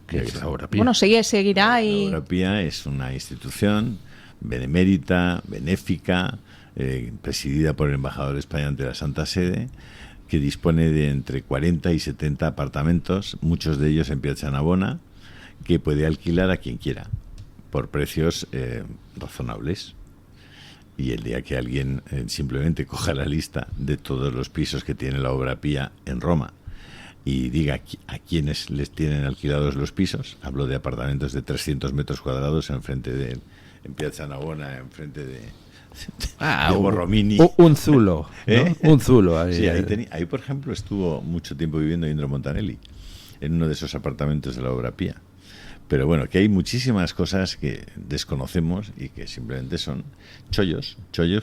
¿Qué es la obra pía? Bueno, seguirá y... La obra pía es una institución benemérita, benéfica, presidida por el embajador de España ante la Santa Sede, que dispone de entre 40 y 70 apartamentos, muchos de ellos en Piazza Navona, que puede alquilar a quien quiera, por precios razonables. Y el día que alguien simplemente coja la lista de todos los pisos que tiene la obra pía en Roma y diga a quiénes les tienen alquilados los pisos, hablo de apartamentos de 300 metros cuadrados en Piazza Navona, enfrente de Borromini. Un zulo, ¿no? Un zulo. Ahí, sí, ahí, por ejemplo, estuvo mucho tiempo viviendo Indro Montanelli, en uno de esos apartamentos de la obra pía. Pero bueno, que hay muchísimas cosas que desconocemos y que simplemente son chollos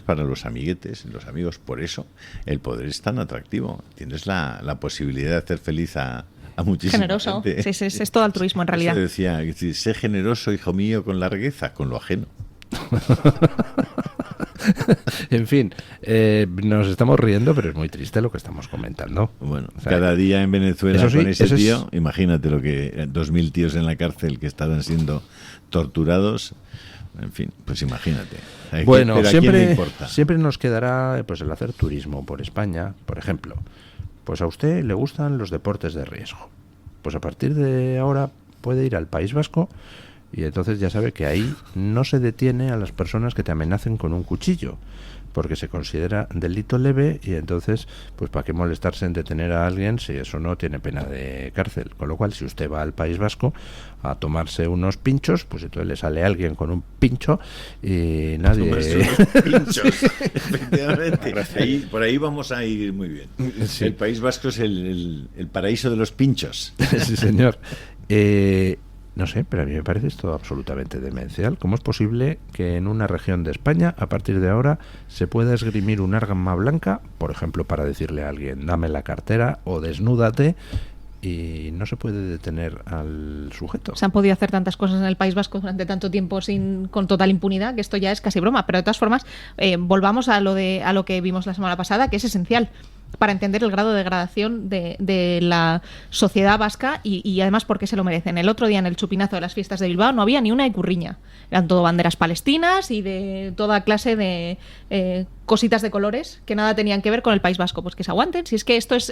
para los amiguetes, los amigos. Por eso el poder es tan atractivo. Tienes la posibilidad de hacer feliz a muchísima generoso. gente. Sí, es todo altruismo en realidad. Eso decía, sé generoso, hijo mío, con la riqueza, con lo ajeno. En fin, nos estamos riendo, pero es muy triste lo que estamos comentando. Bueno, o sea, cada día en Venezuela sí, con ese tío, imagínate lo que 2.000 tíos en la cárcel que estaban siendo torturados. En fin, pues imagínate. Bueno, pero ¿a quién le importa? Siempre nos quedará pues el hacer turismo por España, por ejemplo. Pues a usted le gustan los deportes de riesgo. Pues a partir de ahora puede ir al País Vasco y entonces ya sabe que ahí no se detiene a las personas que te amenacen con un cuchillo, porque se considera delito leve y entonces, pues para qué molestarse en detener a alguien si eso no tiene pena de cárcel. Con lo cual, si usted va al País Vasco a tomarse unos pinchos, pues entonces le sale alguien con un pincho y nadie... Pinchos, efectivamente. Por ahí vamos a ir muy bien. Sí. El País Vasco es el paraíso de los pinchos. Sí, señor. No sé, pero a mí me parece esto absolutamente demencial. ¿Cómo es posible que en una región de España, a partir de ahora, se pueda esgrimir un arma blanca, por ejemplo, para decirle a alguien, dame la cartera o desnúdate, y no se puede detener al sujeto? Se han podido hacer tantas cosas en el País Vasco durante tanto tiempo con total impunidad que esto ya es casi broma. Pero de todas formas, volvamos a lo que vimos la semana pasada, que es esencial para entender el grado de degradación de la sociedad vasca y además por qué se lo merecen. El otro día en el chupinazo de las fiestas de Bilbao no había ni una ecurriña. Eran todo banderas palestinas y de toda clase de cositas de colores que nada tenían que ver con el País Vasco. Pues que se aguanten. Si es que esto es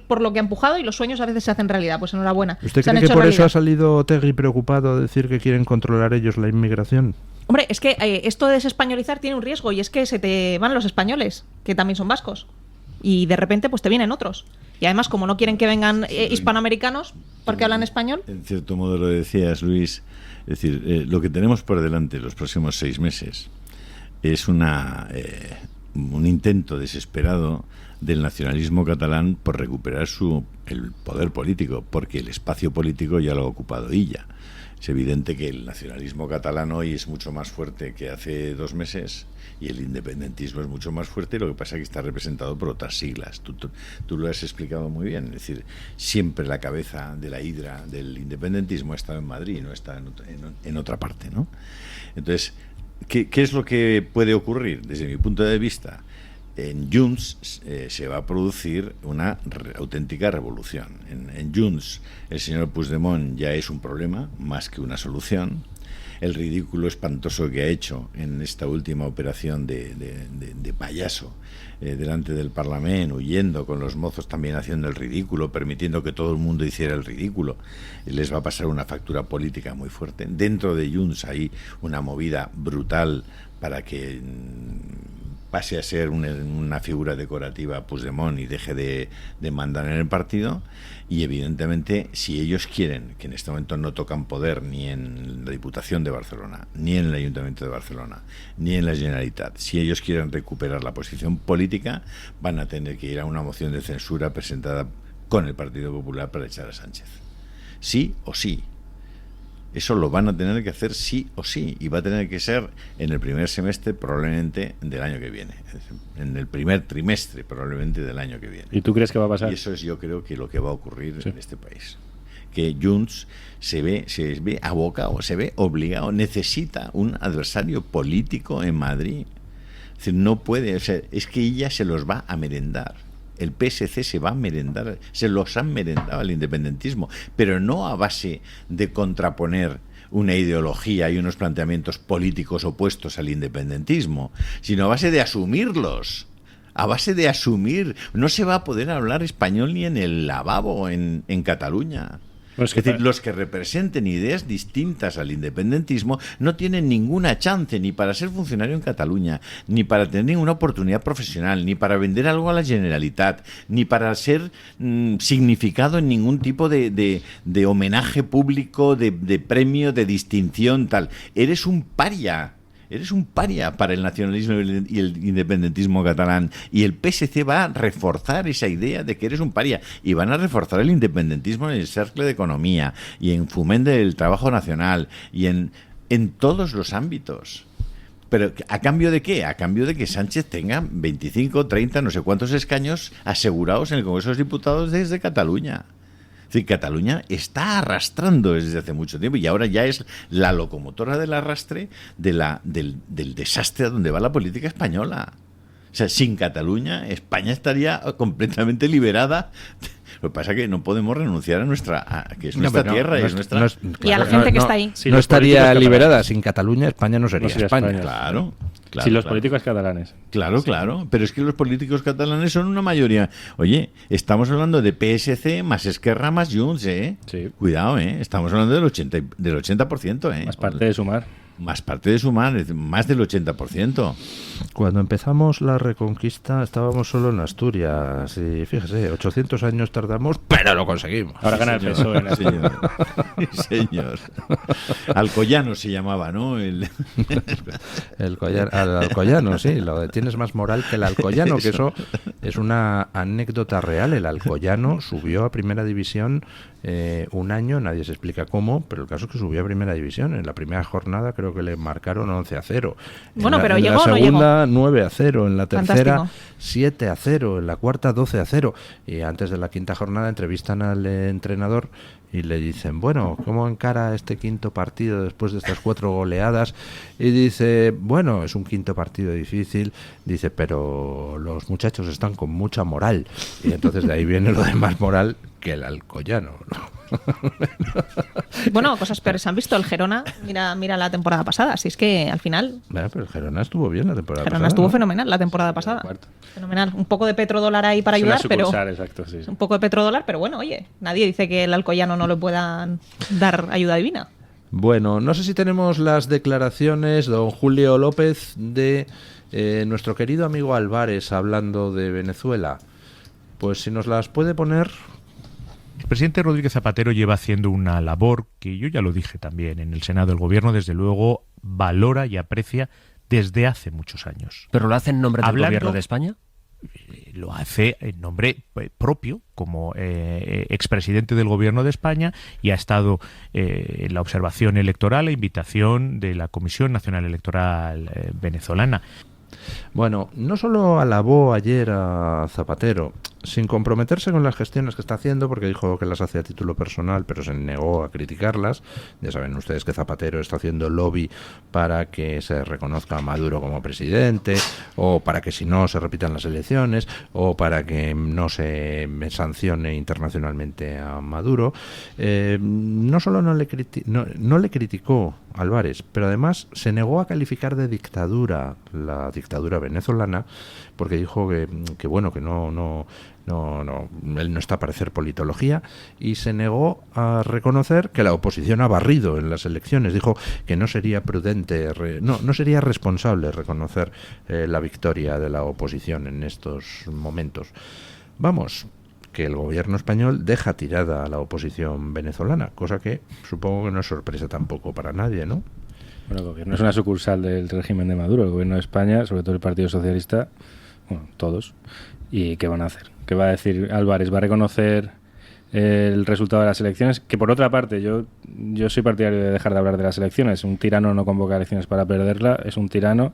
por lo que ha empujado y los sueños a veces se hacen realidad. Pues enhorabuena. ¿Usted cree que por eso ha salido Otegi preocupado a decir que quieren controlar ellos la inmigración? Hombre, es que esto de desespañolizar tiene un riesgo y es que se te van los españoles, que también son vascos. Y de repente pues te vienen otros. Y además, como no quieren que vengan hispanoamericanos porque hablan español... En cierto modo lo decías, Luis. Es decir, lo que tenemos por delante los próximos 6 meses es un intento desesperado del nacionalismo catalán por recuperar el poder político, porque el espacio político ya lo ha ocupado ella. Es evidente que el nacionalismo catalán hoy es mucho más fuerte que hace 2 meses y el independentismo es mucho más fuerte, lo que pasa es que está representado por otras siglas. Tú lo has explicado muy bien, es decir, siempre la cabeza de la hidra del independentismo ha estado en Madrid, no está en otra parte, ¿no? Entonces, ¿qué es lo que puede ocurrir? Desde mi punto de vista, en Junts se va a producir una auténtica revolución. En Junts el señor Puigdemont ya es un problema más que una solución. El ridículo espantoso que ha hecho en esta última operación de payaso delante del Parlamento, huyendo con los mozos también haciendo el ridículo, permitiendo que todo el mundo hiciera el ridículo, les va a pasar una factura política muy fuerte. Dentro de Junts hay una movida brutal para que pase a ser una figura decorativa Puigdemont y deje de mandar en el partido. Y evidentemente, si ellos quieren, que en este momento no tocan poder ni en la Diputación de Barcelona, ni en el Ayuntamiento de Barcelona, ni en la Generalitat, si ellos quieren recuperar la posición política, van a tener que ir a una moción de censura presentada con el Partido Popular para echar a Sánchez. Sí o sí. Eso lo van a tener que hacer sí o sí, y va a tener que ser en el primer semestre probablemente del año que viene, en el primer trimestre probablemente del año que viene. ¿Y tú crees que va a pasar? Y eso es, yo creo, que lo que va a ocurrir en este país. Que Junts se ve abocado, se ve obligado, necesita un adversario político en Madrid. Es decir, no puede, o sea, es que ella se los va a merendar. El PSC se va a merendar, se los han merendado al independentismo, pero no a base de contraponer una ideología y unos planteamientos políticos opuestos al independentismo, sino a base de asumirlos. A base de asumir. No se va a poder hablar español ni en el lavabo en Cataluña. Es decir, los que representen ideas distintas al independentismo no tienen ninguna chance ni para ser funcionario en Cataluña, ni para tener ninguna oportunidad profesional, ni para vender algo a la Generalitat, ni para ser significado en ningún tipo de homenaje público, de premio, de distinción, tal. Eres un paria. Eres un paria para el nacionalismo y el independentismo catalán. Y el PSC va a reforzar esa idea de que eres un paria. Y van a reforzar el independentismo en el cercle de economía y en Foment del trabajo nacional y en todos los ámbitos. ¿Pero a cambio de qué? A cambio de que Sánchez tenga 25, 30, no sé cuántos escaños asegurados en el Congreso de los Diputados desde Cataluña. Es decir, Cataluña está arrastrando desde hace mucho tiempo y ahora ya es la locomotora del arrastre del desastre a donde va la política española. O sea, sin Cataluña, España estaría completamente liberada. Lo que pasa es que no podemos renunciar a nuestra tierra y es nuestra... y a la gente que está ahí. No estaría liberada. Sin Cataluña, España no sería España. Claro. Si los políticos catalanes. Claro. Pero es que los políticos catalanes son una mayoría. Oye, estamos hablando de PSC más Esquerra más Junts, ¿eh? Sí. Cuidado, ¿eh? Estamos hablando del 80%, ¿eh? Más parte de Sumar. Más parte de Sumar, más del 80%. Cuando empezamos la Reconquista estábamos solo en Asturias y fíjese, 800 años tardamos, pero lo conseguimos. Ahora gana el PSOE en Asturias. Señor. Alcoyano se llamaba, ¿no? El Alcoyano, sí, lo de tienes más moral que el Alcoyano, que eso es una anécdota real. El Alcoyano subió a Primera División un año, nadie se explica cómo, pero el caso es que subió a Primera División. En la primera jornada creo que le marcaron 11-0. Bueno, pero en llegó la o no segunda 9-0, en la tercera Fantástico. 7-0, en la cuarta 12-0. Y antes de la quinta jornada entrevistan al entrenador y le dicen, bueno, ¿cómo encara este quinto partido después de estas 4 goleadas? Y dice, bueno, es un quinto partido difícil, dice, pero los muchachos están con mucha moral. Y entonces de ahí viene lo de más moral que el Alcoyano, ¿no? Bueno, cosas peores han visto. El Gerona, mira la temporada pasada. Si es que al final... Bueno, pero el Gerona estuvo bien la temporada pasada. Gerona estuvo ¿no? fenomenal la temporada pasada. Fenomenal. Un poco de petrodólar ahí para ayudar, pero... Exacto, sí. Un poco de petrodólar, pero bueno, oye, nadie dice que el Alcoyano no le puedan dar ayuda divina. Bueno, no sé si tenemos las declaraciones, don Julio López, de nuestro querido amigo Álvarez hablando de Venezuela. Pues si nos las puede poner... El presidente Rodríguez Zapatero lleva haciendo una labor que yo ya lo dije también en el Senado. El gobierno, desde luego, valora y aprecia desde hace muchos años. ¿Pero lo hace en nombre del gobierno de España? Lo hace en nombre propio, como expresidente del gobierno de España, y ha estado en la observación electoral a invitación de la Comisión Nacional Electoral venezolana. Bueno, no solo alabó ayer a Zapatero, sin comprometerse con las gestiones que está haciendo, porque dijo que las hace a título personal, pero se negó a criticarlas. Ya saben ustedes que Zapatero está haciendo lobby para que se reconozca a Maduro como presidente, o para que si no se repitan las elecciones, o para que no se sancione internacionalmente a Maduro. No solo no le criticó Álvarez, pero además se negó a calificar de dictadura la dictadura venezolana, porque dijo que bueno, que no, él no está para hacer politología, y se negó a reconocer que la oposición ha barrido en las elecciones. Dijo que no sería prudente, no sería responsable reconocer la victoria de la oposición en estos momentos. Vamos, que el gobierno español deja tirada a la oposición venezolana, cosa que supongo que no es sorpresa tampoco para nadie, ¿no? Bueno, el gobierno es una sucursal del régimen de Maduro. El gobierno de España, sobre todo el Partido Socialista, bueno, todos. ¿Y qué van a hacer? ¿Qué va a decir Álvarez? ¿Va a reconocer el resultado de las elecciones, que por otra parte yo soy partidario de dejar de hablar de las elecciones. Un tirano no convoca elecciones para perderla, es un tirano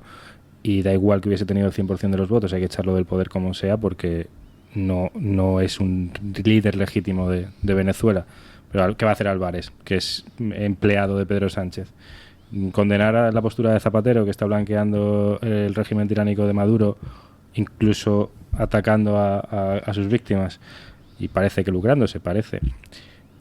y da igual que hubiese tenido el 100% de los votos, hay que echarlo del poder como sea porque no es un líder legítimo de Venezuela. Pero ¿qué va a hacer Álvarez, que es empleado de Pedro Sánchez? Condenar a la postura de Zapatero, que está blanqueando el régimen tiránico de Maduro, incluso atacando a sus víctimas. Y parece que lucrándose, parece.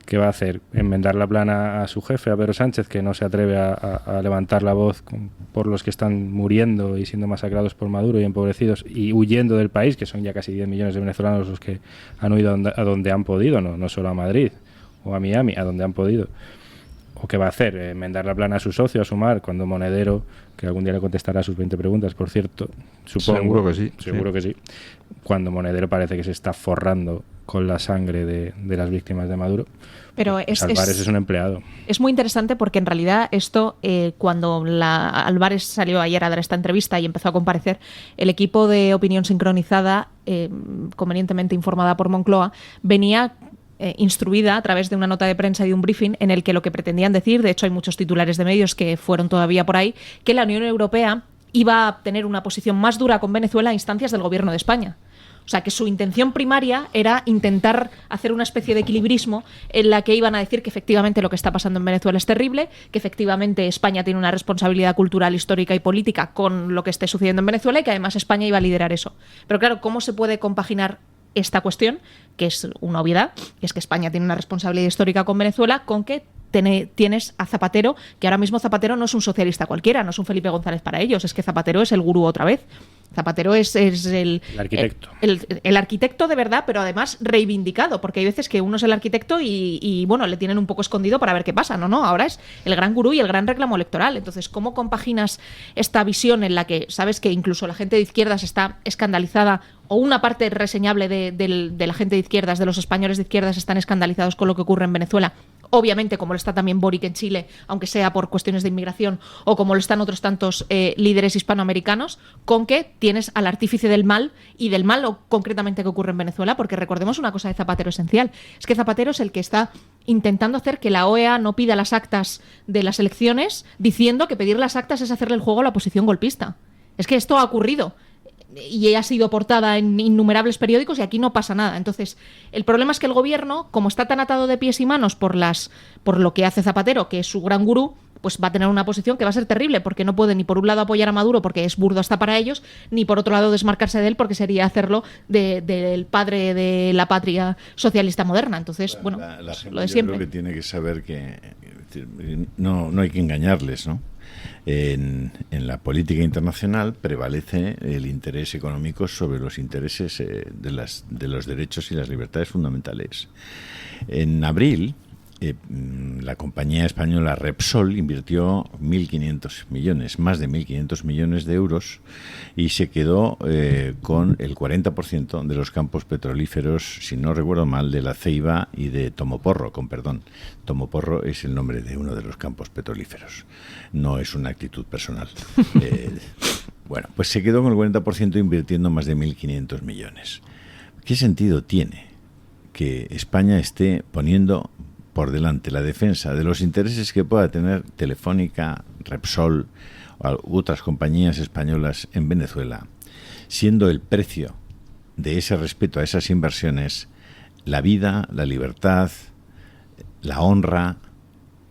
¿Qué va a hacer? Enmendar la plana a su jefe, a Pedro Sánchez, que no se atreve a levantar la voz por los que están muriendo y siendo masacrados por Maduro y empobrecidos y huyendo del país, que son ya casi 10 millones de venezolanos los que han huido a donde han podido, no solo a Madrid o a Miami, a donde han podido. ¿O qué va a hacer? Enmendar la plana a su socio, a Sumar, cuando Monedero, que algún día le contestará sus 20 preguntas, por cierto, supongo. Seguro que sí. Seguro que sí. Cuando Monedero parece que se está forrando con la sangre de las víctimas de Maduro. Pero Álvarez es un empleado. Es muy interesante porque en realidad esto, cuando Álvarez salió ayer a dar esta entrevista y empezó a comparecer, el equipo de opinión sincronizada, convenientemente informada por Moncloa, venía instruida a través de una nota de prensa y de un briefing en el que lo que pretendían decir, de hecho hay muchos titulares de medios que fueron todavía por ahí, que la Unión Europea iba a tener una posición más dura con Venezuela a instancias del gobierno de España. O sea, que su intención primaria era intentar hacer una especie de equilibrismo en la que iban a decir que efectivamente lo que está pasando en Venezuela es terrible, que efectivamente España tiene una responsabilidad cultural, histórica y política con lo que esté sucediendo en Venezuela y que además España iba a liderar eso. Pero claro, ¿cómo se puede compaginar esta cuestión, que es una obviedad, que es que España tiene una responsabilidad histórica con Venezuela, con que tienes a Zapatero, que ahora mismo Zapatero no es un socialista cualquiera, no es un Felipe González para ellos, es que Zapatero es el gurú otra vez. Zapatero es el arquitecto. El arquitecto de verdad, pero además reivindicado, porque hay veces que uno es el arquitecto y bueno, le tienen un poco escondido para ver qué pasa. No, ahora es el gran gurú y el gran reclamo electoral. Entonces, ¿cómo compaginas esta visión en la que sabes que incluso la gente de izquierdas está escandalizada, o una parte reseñable de la gente de izquierdas, de los españoles de izquierdas, están escandalizados con lo que ocurre en Venezuela? Obviamente, como lo está también Boric en Chile, aunque sea por cuestiones de inmigración, o como lo están otros tantos líderes hispanoamericanos, con que tienes al artífice del mal, y del mal o concretamente que ocurre en Venezuela, porque recordemos una cosa de Zapatero esencial, es que Zapatero es el que está intentando hacer que la OEA no pida las actas de las elecciones, diciendo que pedir las actas es hacerle el juego a la oposición golpista. Es que esto ha ocurrido y ha sido portada en innumerables periódicos y aquí no pasa nada. Entonces, el problema es que el gobierno, como está tan atado de pies y manos por lo que hace Zapatero, que es su gran gurú, pues va a tener una posición que va a ser terrible, porque no puede ni por un lado apoyar a Maduro porque es burdo hasta para ellos, ni por otro lado desmarcarse de él porque sería hacerlo del padre de la patria socialista moderna. Entonces, bueno, la gente, lo de siempre. Yo creo que tiene que saber que no hay que engañarles, ¿no? En la política internacional prevalece el interés económico sobre los intereses de los derechos y las libertades fundamentales. En abril, la compañía española Repsol invirtió 1.500 millones, más de 1.500 millones de euros, y se quedó con el 40% de los campos petrolíferos, si no recuerdo mal, de La Ceiba y de Tomoporro, con perdón. Tomoporro es el nombre de uno de los campos petrolíferos, no es una actitud personal. Bueno, pues se quedó con el 40% invirtiendo más de 1.500 millones. ¿Qué sentido tiene que España esté poniendo por delante la defensa de los intereses que pueda tener Telefónica, Repsol u otras compañías españolas en Venezuela, siendo el precio de ese respeto a esas inversiones la vida, la libertad, la honra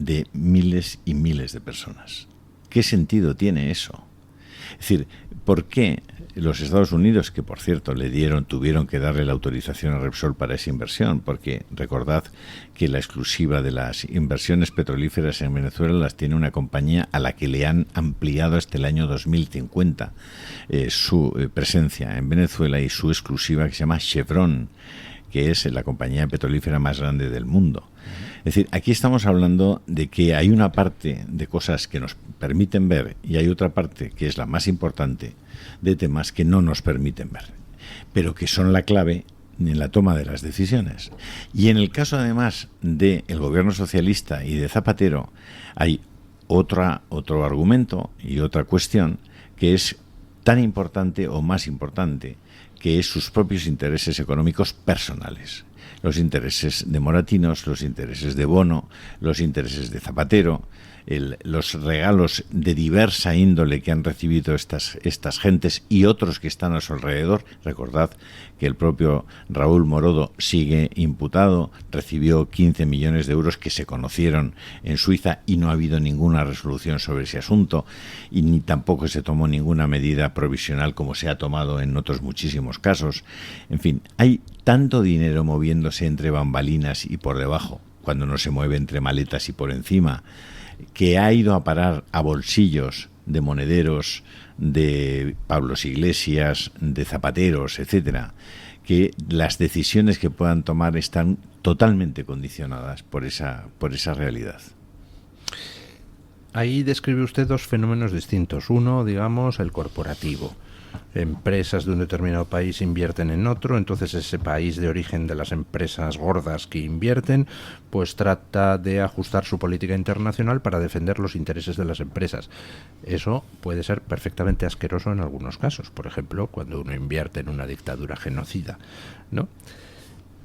de miles y miles de personas? ¿Qué sentido tiene eso? Es decir, ¿por qué los Estados Unidos, que por cierto tuvieron que darle la autorización a Repsol para esa inversión? Porque recordad que la exclusiva de las inversiones petrolíferas en Venezuela las tiene una compañía a la que le han ampliado hasta el año 2050 su presencia en Venezuela, y su exclusiva, que se llama Chevron, que es la compañía petrolífera más grande del mundo. Es decir, aquí estamos hablando de que hay una parte de cosas que nos permiten ver y hay otra parte, que es la más importante, de temas que no nos permiten ver, pero que son la clave en la toma de las decisiones. Y en el caso, además, del gobierno socialista y de Zapatero, hay otro argumento y otra cuestión que es tan importante o más importante, que es sus propios intereses económicos personales. los intereses de Moratinos, los intereses de Bono, los intereses de Zapatero, los regalos de diversa índole que han recibido estas gentes y otros que están a su alrededor. Recordad que el propio Raúl Morodo sigue imputado, recibió 15 millones de euros que se conocieron en Suiza y no ha habido ninguna resolución sobre ese asunto, y ni tampoco se tomó ninguna medida provisional como se ha tomado en otros muchísimos casos. En fin, hay tanto dinero moviéndose entre bambalinas y por debajo, cuando no se mueve entre maletas y por encima, que ha ido a parar a bolsillos de monederos, de Pablos Iglesias, de zapateros, etcétera, que las decisiones que puedan tomar están totalmente condicionadas por esa realidad. Ahí describe usted dos fenómenos distintos. Uno, digamos, el corporativo. Empresas de un determinado país invierten en otro, entonces ese país de origen de las empresas gordas que invierten, pues trata de ajustar su política internacional para defender los intereses de las empresas. Eso puede ser perfectamente asqueroso en algunos casos, por ejemplo, cuando uno invierte en una dictadura genocida, ¿no?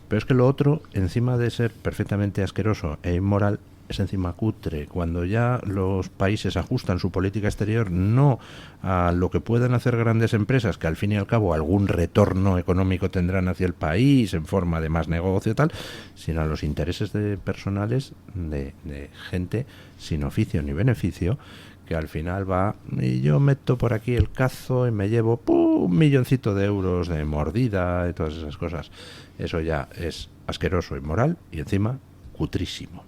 Pero es que lo otro, encima de ser perfectamente asqueroso e inmoral, es encima cutre. Cuando ya los países ajustan su política exterior no a lo que puedan hacer grandes empresas, que al fin y al cabo algún retorno económico tendrán hacia el país en forma de más negocio y tal, sino a los intereses personales de gente sin oficio ni beneficio, que al final va y yo meto por aquí el cazo y me llevo un milloncito de euros de mordida y todas esas cosas. Eso ya es asqueroso, inmoral y encima cutrísimo,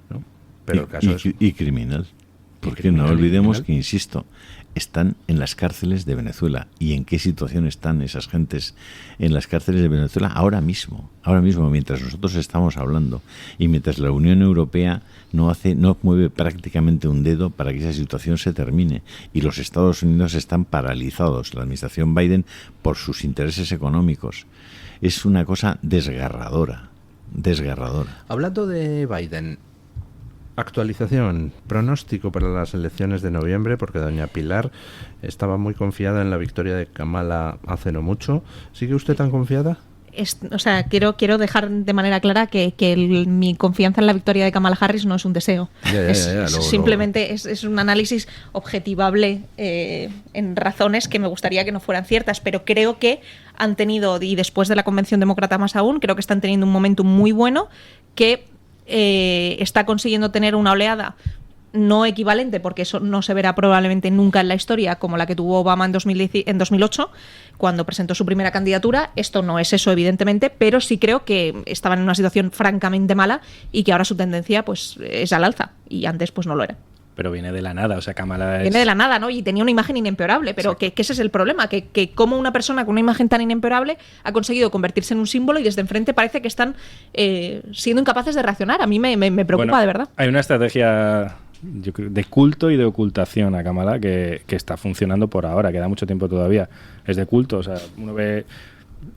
¿no? Pero el caso y criminal, porque no olvidemos que, insisto, están en las cárceles de Venezuela. ¿Y en qué situación están esas gentes en las cárceles de Venezuela ahora mismo, mientras nosotros estamos hablando, y mientras la Unión Europea no mueve prácticamente un dedo para que esa situación se termine, y los Estados Unidos están paralizados, la administración Biden, por sus intereses económicos? Es una cosa desgarradora. Hablando de Biden, actualización, pronóstico para las elecciones de noviembre, porque doña Pilar estaba muy confiada en la victoria de Kamala hace no mucho. ¿Sigue usted tan confiada? Quiero dejar de manera clara que mi confianza en la victoria de Kamala Harris no es un deseo. Simplemente es un análisis objetivable en razones que me gustaría que no fueran ciertas, pero creo que han tenido, y después de la Convención Demócrata más aún, creo que están teniendo un momentum muy bueno que está consiguiendo tener una oleada no equivalente, porque eso no se verá probablemente nunca en la historia, como la que tuvo Obama en 2008, cuando presentó su primera candidatura. Esto no es eso, evidentemente, pero sí creo que estaban en una situación francamente mala y que ahora su tendencia pues es al alza, y antes pues no lo era. Pero viene de la nada, o sea, Kamala viene de la nada, ¿no? Y tenía una imagen inempeorable, pero que ese es el problema, que como una persona con una imagen tan inempeorable ha conseguido convertirse en un símbolo y desde enfrente parece que están siendo incapaces de reaccionar. A mí me preocupa, de verdad. Hay una estrategia, yo creo, de culto y de ocultación a Kamala que está funcionando por ahora, queda mucho tiempo todavía. Es de culto, o sea, uno ve...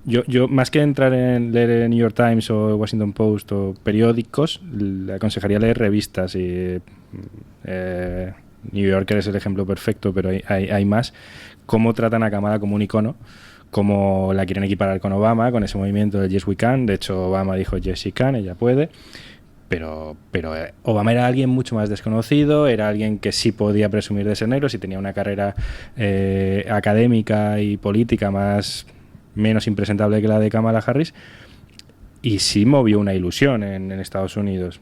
Yo más que entrar en leer New York Times o Washington Post o periódicos, le aconsejaría leer revistas, y New Yorker es el ejemplo perfecto, pero hay más. Cómo tratan a Kamala como un icono, cómo la quieren equiparar con Obama, con ese movimiento del Yes We Can. De hecho, Obama dijo Yes She Can, ella puede. Pero Obama era alguien mucho más desconocido, era alguien que sí podía presumir de ser negro, sí tenía una carrera académica y política menos impresentable que la de Kamala Harris, y sí movió una ilusión en Estados Unidos.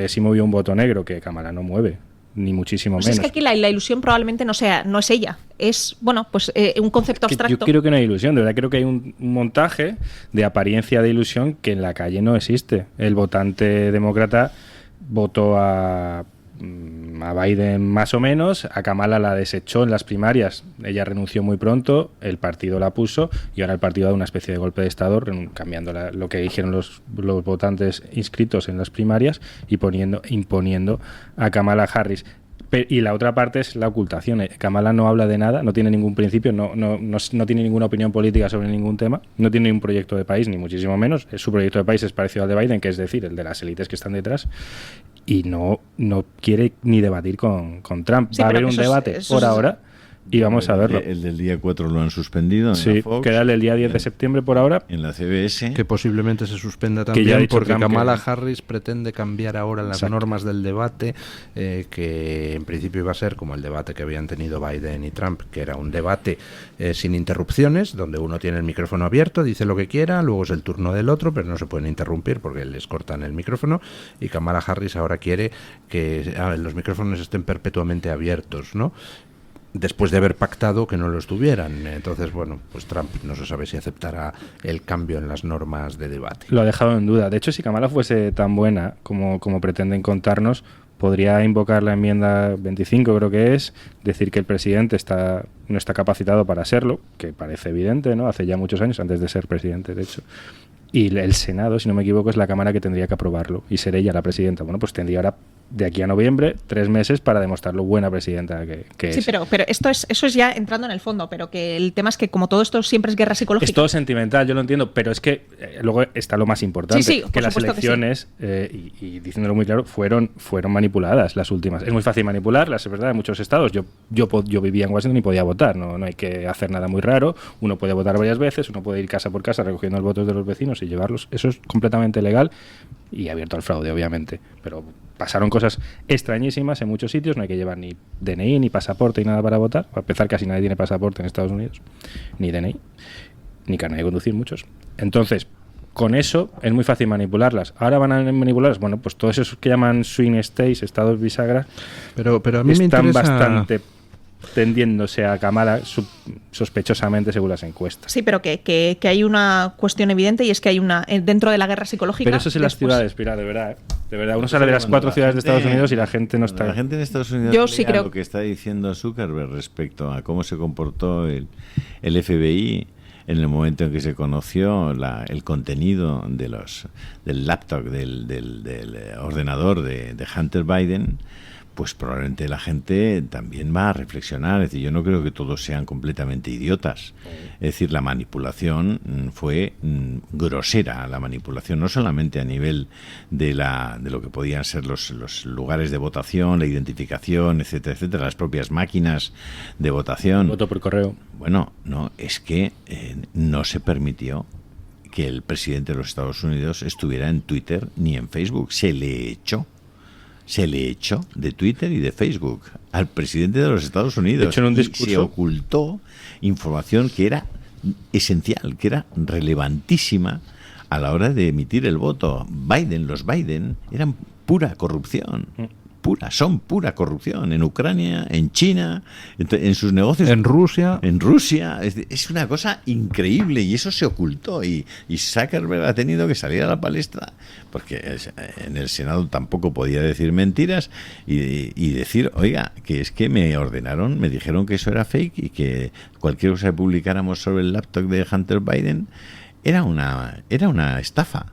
Sí movió un voto negro que Kamala no mueve, ni muchísimo menos. Es que aquí la ilusión probablemente no es ella, es un concepto abstracto. Yo creo que no hay ilusión, de verdad creo que hay un montaje de apariencia de ilusión que en la calle no existe. El votante demócrata votó a Biden más o menos, a Kamala la desechó en las primarias, ella renunció muy pronto, el partido la puso y ahora el partido ha dado una especie de golpe de estado cambiando lo que dijeron los votantes inscritos en las primarias y imponiendo a Kamala Harris. Y la otra parte es la ocultación. Kamala no habla de nada, no tiene ningún principio, no tiene ninguna opinión política sobre ningún tema, no tiene ningún proyecto de país, ni muchísimo menos. Su proyecto de país es parecido al de Biden, que es decir, el de las élites que están detrás, y no quiere ni debatir con Trump. Va a haber un debate por ahora, y vamos a verlo. El del día 4 lo han suspendido en sí, la Fox, queda el día 10 de septiembre por ahora. En la CBS. Que posiblemente se suspenda Que ya ha también dicho porque Trump Kamala que... Harris pretende cambiar ahora las Exacto. normas del debate, que en principio iba a ser como el debate que habían tenido Biden y Trump, que era un debate sin interrupciones, donde uno tiene el micrófono abierto, dice lo que quiera, luego es el turno del otro, pero no se pueden interrumpir porque les cortan el micrófono, y Kamala Harris ahora quiere que los micrófonos estén perpetuamente abiertos, ¿no? Después de haber pactado que no lo estuvieran. Entonces, bueno, pues Trump no se sabe si aceptará el cambio en las normas de debate. Lo ha dejado en duda. De hecho, si Kamala fuese tan buena como pretenden contarnos, podría invocar la enmienda 25, creo que es, decir que el presidente no está capacitado para serlo, que parece evidente, ¿no? Hace ya muchos años, antes de ser presidente, de hecho. Y el Senado, si no me equivoco, es la Cámara que tendría que aprobarlo. Y ser ella la presidenta. Bueno, pues tendría ahora, de aquí a noviembre, 3 meses para demostrar lo buena presidenta que sí, es. pero eso es ya entrando en el fondo, pero que el tema es que como todo esto siempre es guerra psicológica. Es todo sentimental, yo lo entiendo, pero es que luego está lo más importante, sí, que las elecciones, y diciéndolo muy claro, fueron manipuladas las últimas. Es muy fácil manipularlas, es verdad, en muchos estados. Yo vivía en Washington y podía votar, no hay que hacer nada muy raro. Uno puede votar varias veces, uno puede ir casa por casa recogiendo los votos de los vecinos y llevarlos. Eso es completamente legal y abierto al fraude, obviamente, pero pasaron cosas extrañísimas en muchos sitios. No hay que llevar ni DNI, ni pasaporte, ni nada para votar. Para empezar, casi nadie tiene pasaporte en Estados Unidos, ni DNI, ni carnet de conducir muchos. Entonces, con eso es muy fácil manipularlas. Ahora van a manipularlas, bueno, pues todos esos que llaman swing states, estados bisagra, pero a mí están me interesa... bastante tendiéndose a Kamala sospechosamente según las encuestas. Sí, pero que hay una cuestión evidente, y es que hay una dentro de la guerra psicológica. Pero eso es en las ciudades, Pilar, de verdad. De verdad, uno sale de las 4 ciudades de Estados Unidos y la gente no está. La gente en Estados Unidos yo sí creo lo que está diciendo Zuckerberg respecto a cómo se comportó el FBI en el momento en que se conoció el contenido del laptop, del ordenador de Hunter Biden, pues probablemente la gente también va a reflexionar. Es decir, yo no creo que todos sean completamente idiotas. Es decir, la manipulación fue grosera, la manipulación no solamente a nivel de lo que podían ser los lugares de votación, la identificación, etcétera, etcétera, las propias máquinas de votación. Voto por correo. Bueno, no, es que no se permitió que el presidente de los Estados Unidos estuviera en Twitter ni en Facebook. Se le echó de Twitter y de Facebook al presidente de los Estados Unidos. De hecho, en un discurso, y se ocultó información que era esencial, que era relevantísima a la hora de emitir el voto. Los Biden eran pura corrupción. Son pura corrupción en Ucrania, en China, en sus negocios, en Rusia. Es una cosa increíble y eso se ocultó y Zuckerberg ha tenido que salir a la palestra porque en el Senado tampoco podía decir mentiras y decir, oiga, que es que me dijeron que eso era fake y que cualquier cosa que publicáramos sobre el laptop de Hunter Biden era una estafa.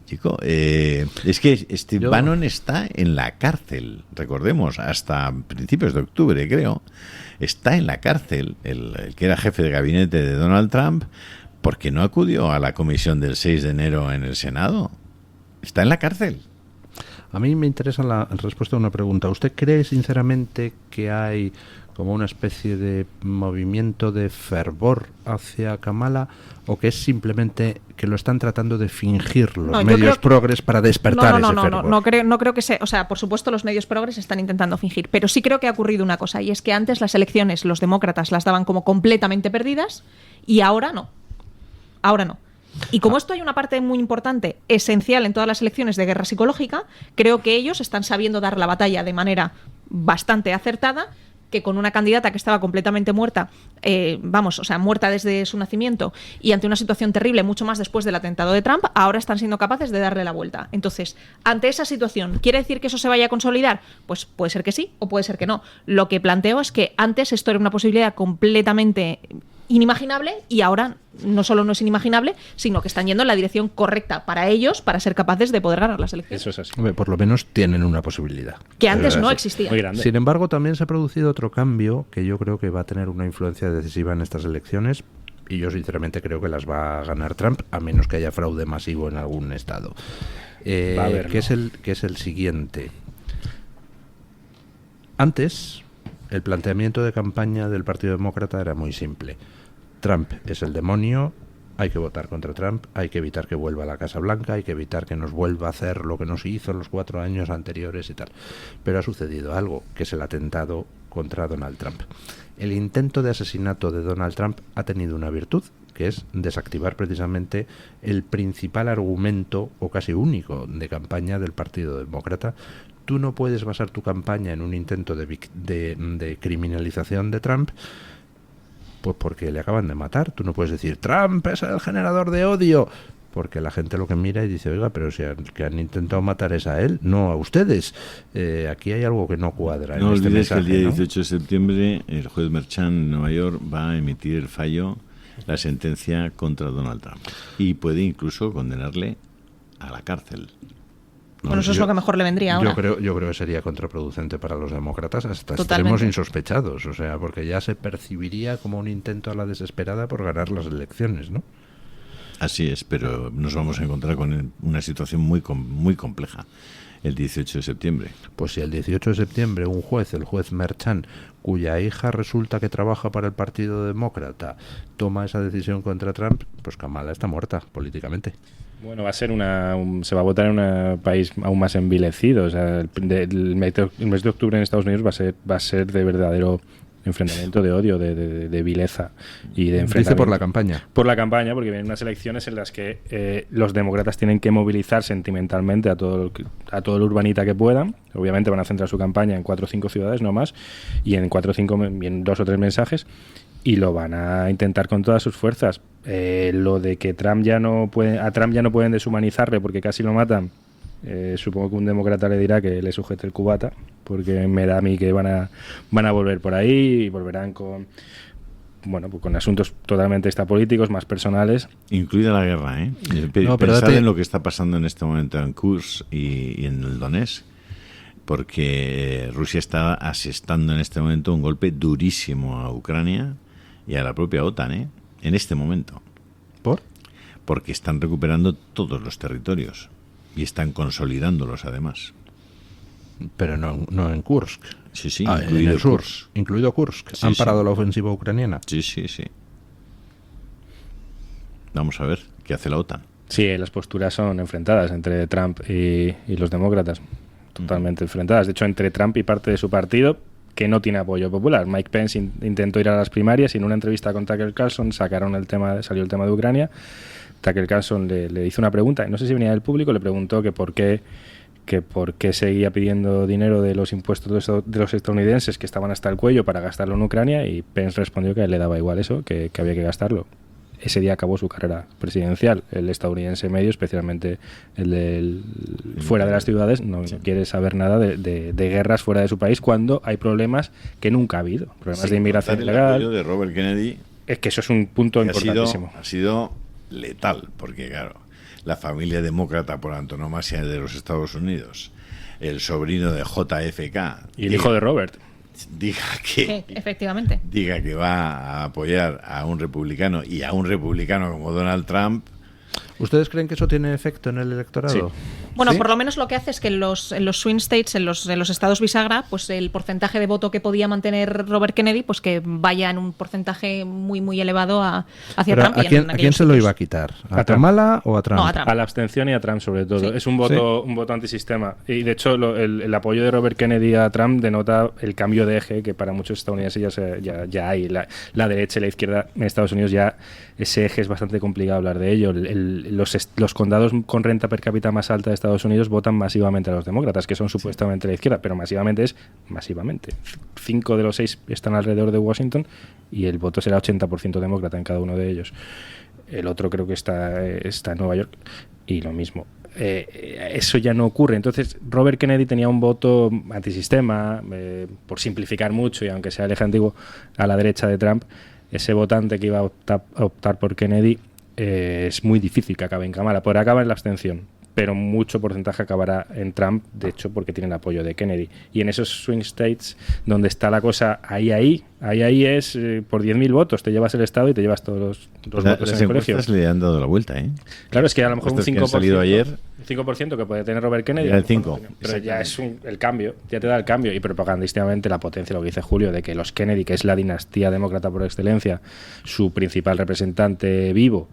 Chico, es que Steve Bannon está en la cárcel, recordemos, hasta principios de octubre, creo. Está en la cárcel el que era jefe de gabinete de Donald Trump porque no acudió a la comisión del 6 de enero en el Senado. Está en la cárcel. A mí me interesa la respuesta a una pregunta. ¿Usted cree sinceramente que hay como una especie de movimiento de fervor hacia Kamala, o que es simplemente que lo están tratando de fingir los medios progres para despertar ese fervor? No creo que sea, o sea, por supuesto los medios progres están intentando fingir, pero sí creo que ha ocurrido una cosa, y es que antes las elecciones los demócratas las daban como completamente perdidas y ahora no. Y como esto hay una parte muy importante, esencial en todas las elecciones de guerra psicológica, creo que ellos están sabiendo dar la batalla de manera bastante acertada, que con una candidata que estaba completamente muerta, muerta desde su nacimiento, y ante una situación terrible, mucho más después del atentado de Trump, ahora están siendo capaces de darle la vuelta. Entonces, ante esa situación, ¿quiere decir que eso se vaya a consolidar? Pues puede ser que sí, o puede ser que no. Lo que planteo es que antes esto era una posibilidad completamente inimaginable, y ahora no solo no es inimaginable, sino que están yendo en la dirección correcta para ellos, para ser capaces de poder ganar las elecciones. Eso es así. Por lo menos tienen una posibilidad. Que antes no existía. Muy grande. Sin embargo, también se ha producido otro cambio que yo creo que va a tener una influencia decisiva en estas elecciones, y yo sinceramente creo que las va a ganar Trump, a menos que haya fraude masivo en algún estado. Va a haber, que es el siguiente. Antes, el planteamiento de campaña del Partido Demócrata era muy simple. Trump es el demonio, hay que votar contra Trump, hay que evitar que vuelva a la Casa Blanca, hay que evitar que nos vuelva a hacer lo que nos hizo en los 4 años anteriores y tal. Pero ha sucedido algo, que es el atentado contra Donald Trump. El intento de asesinato de Donald Trump ha tenido una virtud, que es desactivar precisamente el principal argumento, o casi único, de campaña del Partido Demócrata. Tú no puedes basar tu campaña en un intento de criminalización de Trump, pues porque le acaban de matar. Tú no puedes decir, Trump es el generador de odio, porque la gente lo que mira y dice, oiga, pero si que han intentado matar es a él, no a ustedes. Aquí hay algo que no cuadra. No olvides mensaje, que el día ¿no? 18 de septiembre el juez Merchan en Nueva York va a emitir el fallo, la sentencia contra Donald Trump, y puede incluso condenarle a la cárcel. Bueno, eso es lo que mejor le vendría ahora. Yo creo que sería contraproducente para los demócratas hasta Totalmente. extremos insospechados, o sea, porque ya se percibiría como un intento a la desesperada por ganar las elecciones, ¿no? Así es, pero nos vamos a encontrar con una situación muy compleja el 18 de septiembre. Pues si el 18 de septiembre un juez, el juez Merchan, cuya hija resulta que trabaja para el Partido Demócrata, toma esa decisión contra Trump, pues Kamala está muerta políticamente. Bueno, va a ser se va a votar en un país aún más envilecido. O sea, el mes de octubre en Estados Unidos va a ser de verdadero enfrentamiento de odio, de vileza y de enfrentamiento. Dice por la campaña. Por la campaña, porque vienen unas elecciones en las que los demócratas tienen que movilizar sentimentalmente a todo el urbanita que puedan. Obviamente van a centrar su campaña en 4 o 5 ciudades, no más, y en 2 o 3 mensajes, y lo van a intentar con todas sus fuerzas. Lo de que a Trump ya no pueden deshumanizarle porque casi lo matan. Supongo que un demócrata le dirá que le sujete el cubata, porque me da a mí que van a volver por ahí y volverán con asuntos totalmente extrapolíticos, más personales. Incluida la guerra, ¿eh? Pensad en lo que está pasando en este momento en Kursk y en el Donetsk, porque Rusia está asestando en este momento un golpe durísimo a Ucrania y a la propia OTAN, ¿eh? En este momento. ¿Por? Porque están recuperando todos los territorios y están consolidándolos además. Pero no en Kursk. Sí, incluido Kursk. Incluido Kursk. Sí, ¿Han parado la ofensiva ucraniana? Sí. Vamos a ver qué hace la OTAN. Sí, las posturas son enfrentadas entre Trump y los demócratas. Totalmente enfrentadas. De hecho, entre Trump y parte de su partido, que no tiene apoyo popular. Mike Pence intentó ir a las primarias y en una entrevista con Tucker Carlson salió el tema de Ucrania. Tucker Carlson le hizo una pregunta, no sé si venía del público, le preguntó que por qué seguía pidiendo dinero de los impuestos de los estadounidenses que estaban hasta el cuello para gastarlo en Ucrania, y Pence respondió que a él le daba igual eso, que había que gastarlo. Ese día acabó su carrera presidencial. El estadounidense medio, especialmente el del fuera de las ciudades, no quiere saber nada de guerras fuera de su país cuando hay problemas que nunca ha habido. Problemas de inmigración ilegal. El apoyo de Robert Kennedy, es que eso es un punto importantísimo. Ha sido letal, porque claro, la familia demócrata por antonomasia de los Estados Unidos, el sobrino de JFK y el hijo de Robert, Sí, efectivamente. diga que va a apoyar a un republicano, y a un republicano como Donald Trump. ¿Ustedes creen que eso tiene efecto en el electorado? Sí. Bueno, ¿Sí? por lo menos lo que hace es que en los swing states, en los estados bisagra, pues el porcentaje de voto que podía mantener Robert Kennedy, pues que vaya en un porcentaje muy, muy elevado hacia Pero Trump. ¿a quién se lo iba a quitar? ¿A Kamala o a Trump? No, a Trump. A la abstención y a Trump sobre todo. Sí. Es un voto antisistema. Y de hecho el apoyo de Robert Kennedy a Trump denota el cambio de eje que para muchos estadounidenses ya hay. La derecha y la izquierda en Estados Unidos ya ese eje es bastante complicado hablar de ello. Los condados con renta per cápita más alta de Estados Unidos votan masivamente a los demócratas, que son supuestamente la izquierda, pero masivamente. 5 de los 6 están alrededor de Washington y el voto será 80% demócrata en cada uno de ellos. El otro creo que está en Nueva York y lo mismo. Eso ya no ocurre. Entonces Robert Kennedy tenía un voto antisistema, por simplificar mucho, y aunque sea el eje antiguo a la derecha de Trump, ese votante que iba a optar por Kennedy es muy difícil que acabe en Kamala. Podrá acabar en la abstención, pero mucho porcentaje acabará en Trump, de hecho, porque tiene el apoyo de Kennedy. Y en esos swing states, donde está la cosa ahí es por 10.000 votos, te llevas el estado y te llevas todos los votos en el colegio. Las encuestas le han dado la vuelta, ¿eh? Claro, es que a lo mejor un 5%... que han salido ayer 5% que puede tener Robert Kennedy. El 5. Pero ya es el cambio, ya te da el cambio. Y propagandísticamente la potencia, lo que dice Julio, de que los Kennedy, que es la dinastía demócrata por excelencia, su principal representante vivo,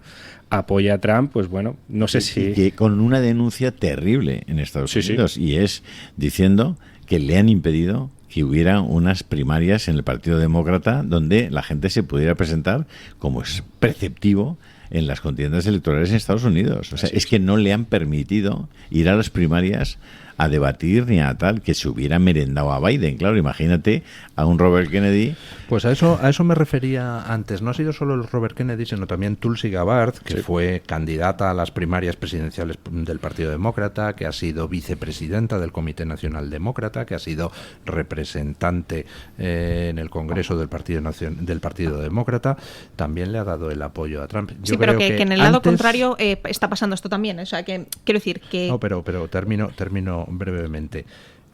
apoya a Trump, pues bueno, no sé si... Que con una denuncia terrible en Estados Unidos, y es diciendo que le han impedido que hubiera unas primarias en el Partido Demócrata donde la gente se pudiera presentar, como es preceptivo en las contiendas electorales en Estados Unidos. O sea, es que no le han permitido ir a las primarias a debatir ni a tal, que se hubiera merendado a Biden. Claro, imagínate a un Robert Kennedy. Pues a eso me refería antes. No ha sido solo el Robert Kennedy, sino también Tulsi Gabbard, que fue candidata a las primarias presidenciales del Partido Demócrata, que ha sido vicepresidenta del Comité Nacional Demócrata, que ha sido representante en el Congreso del Partido Demócrata. También le ha dado el apoyo a Trump. Yo creo que en el lado contrario está pasando esto también. O sea, que quiero decir que... No, pero termino brevemente.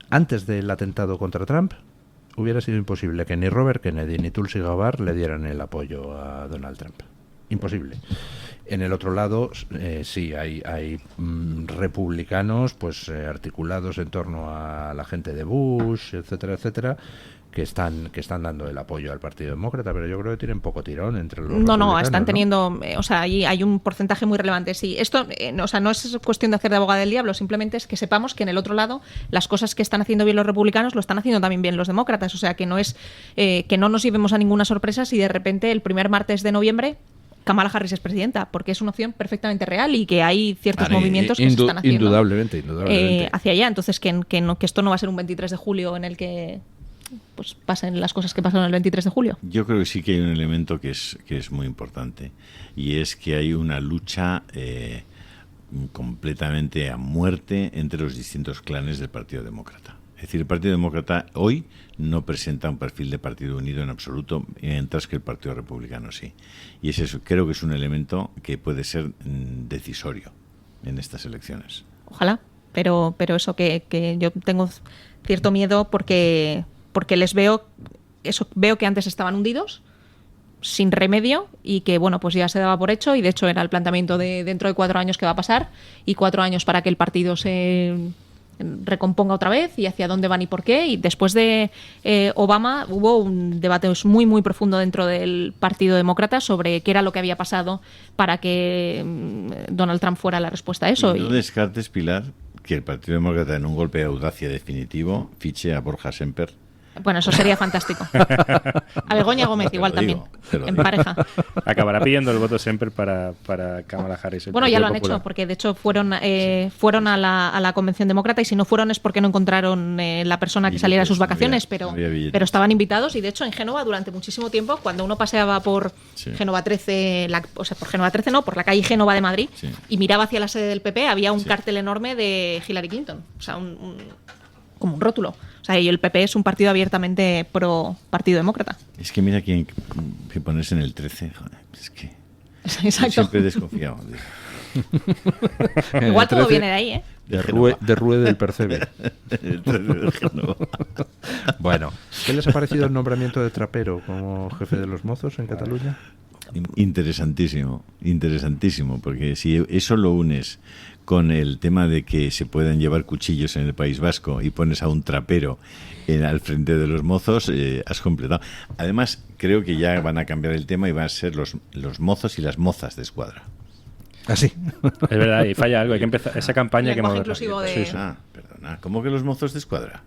Antes del atentado contra Trump, hubiera sido imposible que ni Robert Kennedy ni Tulsi Gabbard le dieran el apoyo a Donald Trump. Imposible. En el otro lado, sí, hay republicanos pues articulados en torno a la gente de Bush, etcétera, etcétera, que están dando el apoyo al Partido Demócrata, pero yo creo que tienen poco tirón entre los republicanos. No, están teniendo, o sea, hay un porcentaje muy relevante. Sí, esto, o sea, no es cuestión de hacer de abogada del diablo, simplemente es que sepamos que en el otro lado las cosas que están haciendo bien los republicanos lo están haciendo también bien los demócratas, o sea, que no es que no nos llevemos a ninguna sorpresa si de repente el primer martes de noviembre Kamala Harris es presidenta, porque es una opción perfectamente real y que hay ciertos movimientos que se están haciendo indudablemente. Hacia allá. Entonces, que esto no va a ser un 23 de julio en el que pues pasen las cosas que pasaron el 23 de julio. Yo creo que sí que hay un elemento que es muy importante, y es que hay una lucha completamente a muerte entre los distintos clanes del Partido Demócrata. Es decir, el Partido Demócrata hoy no presenta un perfil de partido unido en absoluto, mientras que el Partido Republicano sí. Y eso creo que es un elemento que puede ser decisorio en estas elecciones. Ojalá, pero eso que yo tengo cierto miedo porque les veo que antes estaban hundidos, sin remedio, y que bueno, pues ya se daba por hecho, y de hecho era el planteamiento de dentro de 4 años que va a pasar, y 4 años para que el partido se recomponga otra vez, y hacia dónde van y por qué. Y después de Obama hubo un debate muy muy profundo dentro del Partido Demócrata sobre qué era lo que había pasado para que Donald Trump fuera la respuesta a eso. No descartes, Pilar, que el Partido Demócrata, en un golpe de audacia definitivo, fiche a Borja Semper. Bueno, eso sería fantástico. A Begoña Gómez igual también, en pareja. Acabará pidiendo el voto Semper para Kamala Harris. Bueno, ya lo han hecho, porque de hecho fueron a la Convención Demócrata, y si no fueron es porque no encontraron la persona que saliera a sus vacaciones, pero estaban invitados. Y de hecho en Génova durante muchísimo tiempo, cuando uno paseaba por Génova 13, por Génova 13 no, por la calle Génova de Madrid, y miraba hacia la sede del PP, había un cartel enorme de Hillary Clinton, o sea, como un rótulo. O sea, y el PP es un partido abiertamente pro Partido Demócrata. Es que mira quién que pones en el 13. Joder, es que exacto. Siempre he desconfiado. Igual todo viene de ahí, ¿eh? De Rue del Percebe. Bueno, ¿qué les ha parecido el nombramiento de Trapero como jefe de los mozos en Cataluña? Interesantísimo, porque si eso lo unes con el tema de que se puedan llevar cuchillos en el País Vasco y pones a un trapero al frente de los mozos, has completado. Además, creo que ya van a cambiar el tema y van a ser los mozos y las mozas de escuadra. ¿Ah, sí? Es verdad, y falla algo. Hay que empezar esa campaña que hemos... Perdona, ¿cómo que los mozos de escuadra?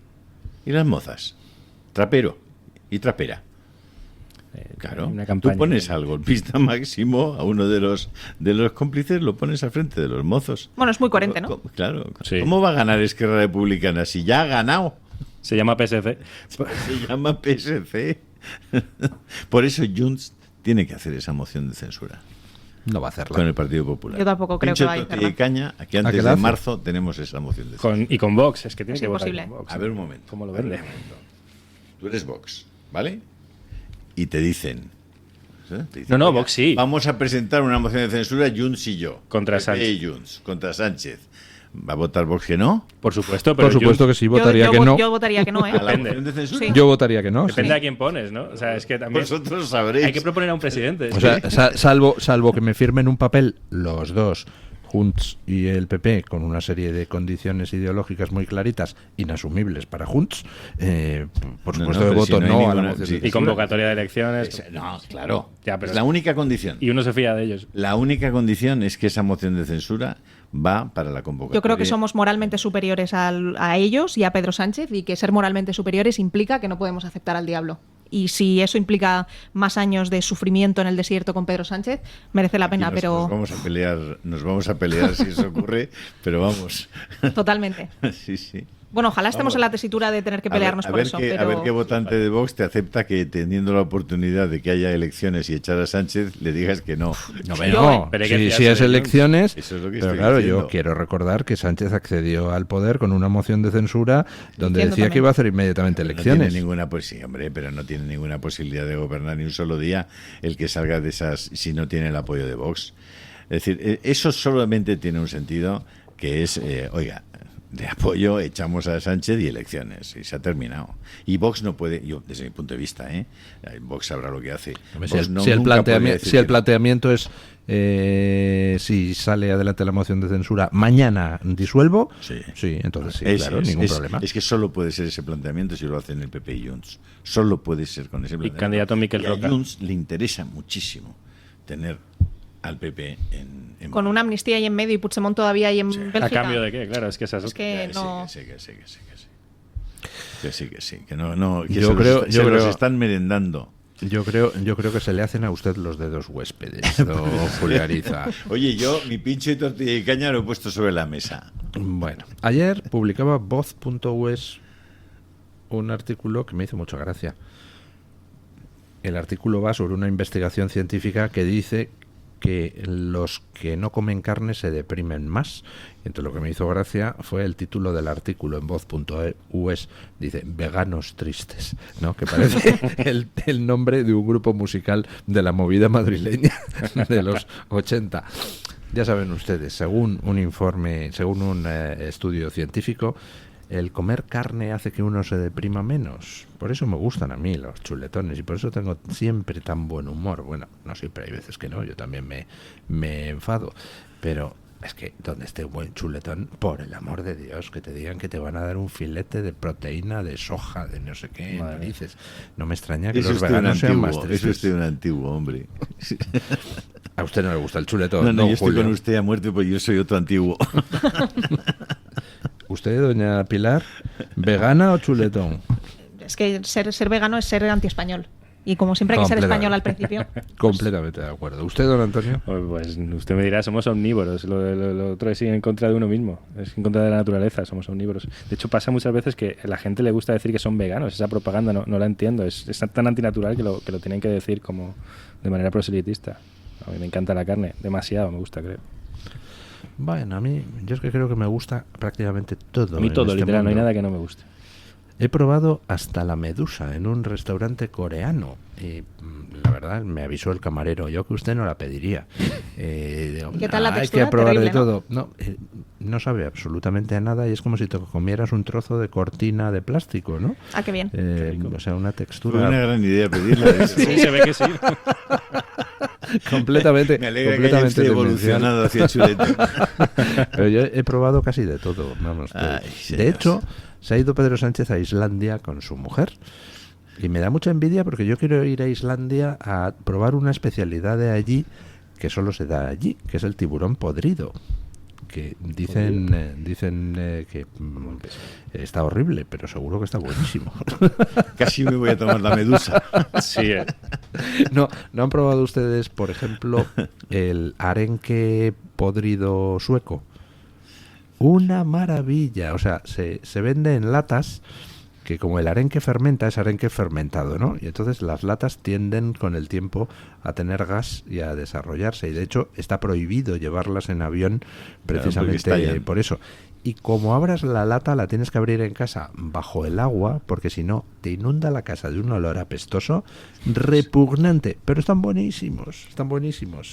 ¿Y las mozas? Trapero y trapera. Claro, tú pones al golpista máximo, a uno de los cómplices, lo pones al frente de los mozos. Bueno, es muy coherente, ¿no? Claro. Sí. ¿Cómo va a ganar Esquerra Republicana si ya ha ganado? Se llama PSC. Se llama PSC. Por eso Junts tiene que hacer esa moción de censura. No va a hacerla. Con el Partido Popular. Yo tampoco creo que vaya a hacerla. Y caña, aquí antes de marzo tenemos esa moción de censura. Y con Vox, es que tiene que votar con Vox. A ver un momento. ¿Cómo lo vende? Tú eres Vox, ¿vale? Y te dicen, no, Vox sí. Vamos a presentar una moción de censura, Junts y yo. Contra Sánchez. Y Junts, contra Sánchez. ¿Va a votar Vox que no? Por supuesto, pero por supuesto que sí, votaría que no. Yo votaría que no, ¿eh? ¿A la moción de censura? Sí. Yo votaría que no. Depende a quién pones, ¿no? O sea, es que también... Vosotros sabréis. Hay que proponer a un presidente. O sea, salvo que me firmen un papel los dos, Junts y el PP con una serie de condiciones ideológicas muy claritas, inasumibles para Junts, por supuesto de voto no a la moción de censura. Y convocatoria de elecciones. No, claro. Ya, pero es la única condición. Y uno se fía de ellos. La única condición es que esa moción de censura va para la convocatoria. Yo creo que somos moralmente superiores a ellos y a Pedro Sánchez, y que ser moralmente superiores implica que no podemos aceptar al diablo. Y si eso implica más años de sufrimiento en el desierto con Pedro Sánchez, merece la pena, pero... Nos vamos a pelear si eso ocurre, pero vamos. Totalmente. Sí. Bueno, ojalá estemos en la tesitura de tener que pelearnos por eso. A ver qué votante de Vox te acepta que, teniendo la oportunidad de que haya elecciones y echar a Sánchez, le digas que no. Si es elecciones, eso es lo que pero estoy claro, diciendo. yo quiero recordar que Sánchez accedió al poder con una moción de censura donde decía que iba a hacer inmediatamente elecciones. No tiene ninguna, pues sí, hombre, pero no tiene ninguna posibilidad de gobernar ni un solo día el que salga de esas si no tiene el apoyo de Vox. Es decir, eso solamente tiene un sentido que es, oiga, de apoyo echamos a Sánchez y elecciones, y se ha terminado. Y Vox no puede, yo desde mi punto de vista, Vox sabrá lo que hace. Si el planteamiento es si sale adelante la moción de censura, mañana disuelvo, sí, entonces sí, claro, ningún problema. Es que solo puede ser ese planteamiento si lo hacen el PP y Junts. Solo puede ser con ese planteamiento. Y candidato Miquel Roca. A Junts le interesa muchísimo tener al PP en con una amnistía ahí en medio y Puigdemont todavía ahí en Bélgica. ¿A cambio de qué? Claro, es que esas es que no... Que sí, que no, que yo creo los están merendando. Yo creo que se le hacen a usted los dedos huéspedes, Julio Ariza. Oye, yo mi pincho y tortilla y caña lo he puesto sobre la mesa. Bueno, ayer publicaba voz.us un artículo que me hizo mucha gracia. El artículo va sobre una investigación científica que dice que los que no comen carne se deprimen más. Y entonces lo que me hizo gracia fue el título del artículo en voz.us. Dice, veganos tristes, ¿no? Que parece el nombre de un grupo musical de la movida madrileña de los 80. Ya saben ustedes, según un informe, según un estudio científico, el comer carne hace que uno se deprima menos. Por eso me gustan a mí los chuletones y por eso tengo siempre tan buen humor. Bueno, no siempre, hay veces que no, yo también me enfado. Pero es que donde esté un buen chuletón, por el amor de Dios, que te digan que te van a dar un filete de proteína de soja, de no sé qué, dices. No me extraña que los veganos sean más tristes. Eso estoy un antiguo, hombre. A usted no le gusta el chuletón. No, yo estoy con usted a muerte, pues yo soy otro antiguo. ¿Usted, doña Pilar, vegana o chuletón? Es que ser vegano es ser antiespañol. Y como siempre hay que ser español al principio. Completamente de acuerdo. ¿Usted, don Antonio? Pues usted me dirá, somos omnívoros. Lo otro es ir en contra de uno mismo. Es en contra de la naturaleza, somos omnívoros. De hecho, pasa muchas veces que a la gente le gusta decir que son veganos. Esa propaganda no la entiendo. Es tan antinatural que lo tienen que decir como de manera proselitista. A mí me encanta la carne. Demasiado me gusta, creo. Bueno, a mí, yo es que creo que me gusta prácticamente todo. A mí todo, literal, no hay nada que no me guste. He probado hasta la medusa en un restaurante coreano y la verdad me avisó el camarero, yo que usted no la pediría. Digo, ¿qué tal la textura? Hay que probar terrible, de todo. No sabe absolutamente a nada y es como si te comieras un trozo de cortina de plástico, ¿no? Ah, qué bien. O sea, una textura... Fue una gran idea pedirla. Sí, se ve que sí. completamente. Me alegra que haya usted evolucionado hacia el chulete. Pero yo he probado casi de todo, vamos. De hecho, se ha ido Pedro Sánchez a Islandia con su mujer. Y me da mucha envidia porque yo quiero ir a Islandia a probar una especialidad de allí que solo se da allí, que es el tiburón podrido. Que dicen que está horrible, pero seguro que está buenísimo. Casi me voy a tomar la medusa. Sí. ¿No han probado ustedes, por ejemplo, el arenque podrido sueco? Una maravilla. O sea, se vende en latas que como el arenque fermenta, es arenque fermentado, ¿no? Y entonces las latas tienden con el tiempo a tener gas y a desarrollarse. Y de hecho está prohibido llevarlas en avión precisamente por eso. y como abras la lata la tienes que abrir en casa bajo el agua, porque si no te inunda la casa de un olor apestoso repugnante, pero están buenísimos,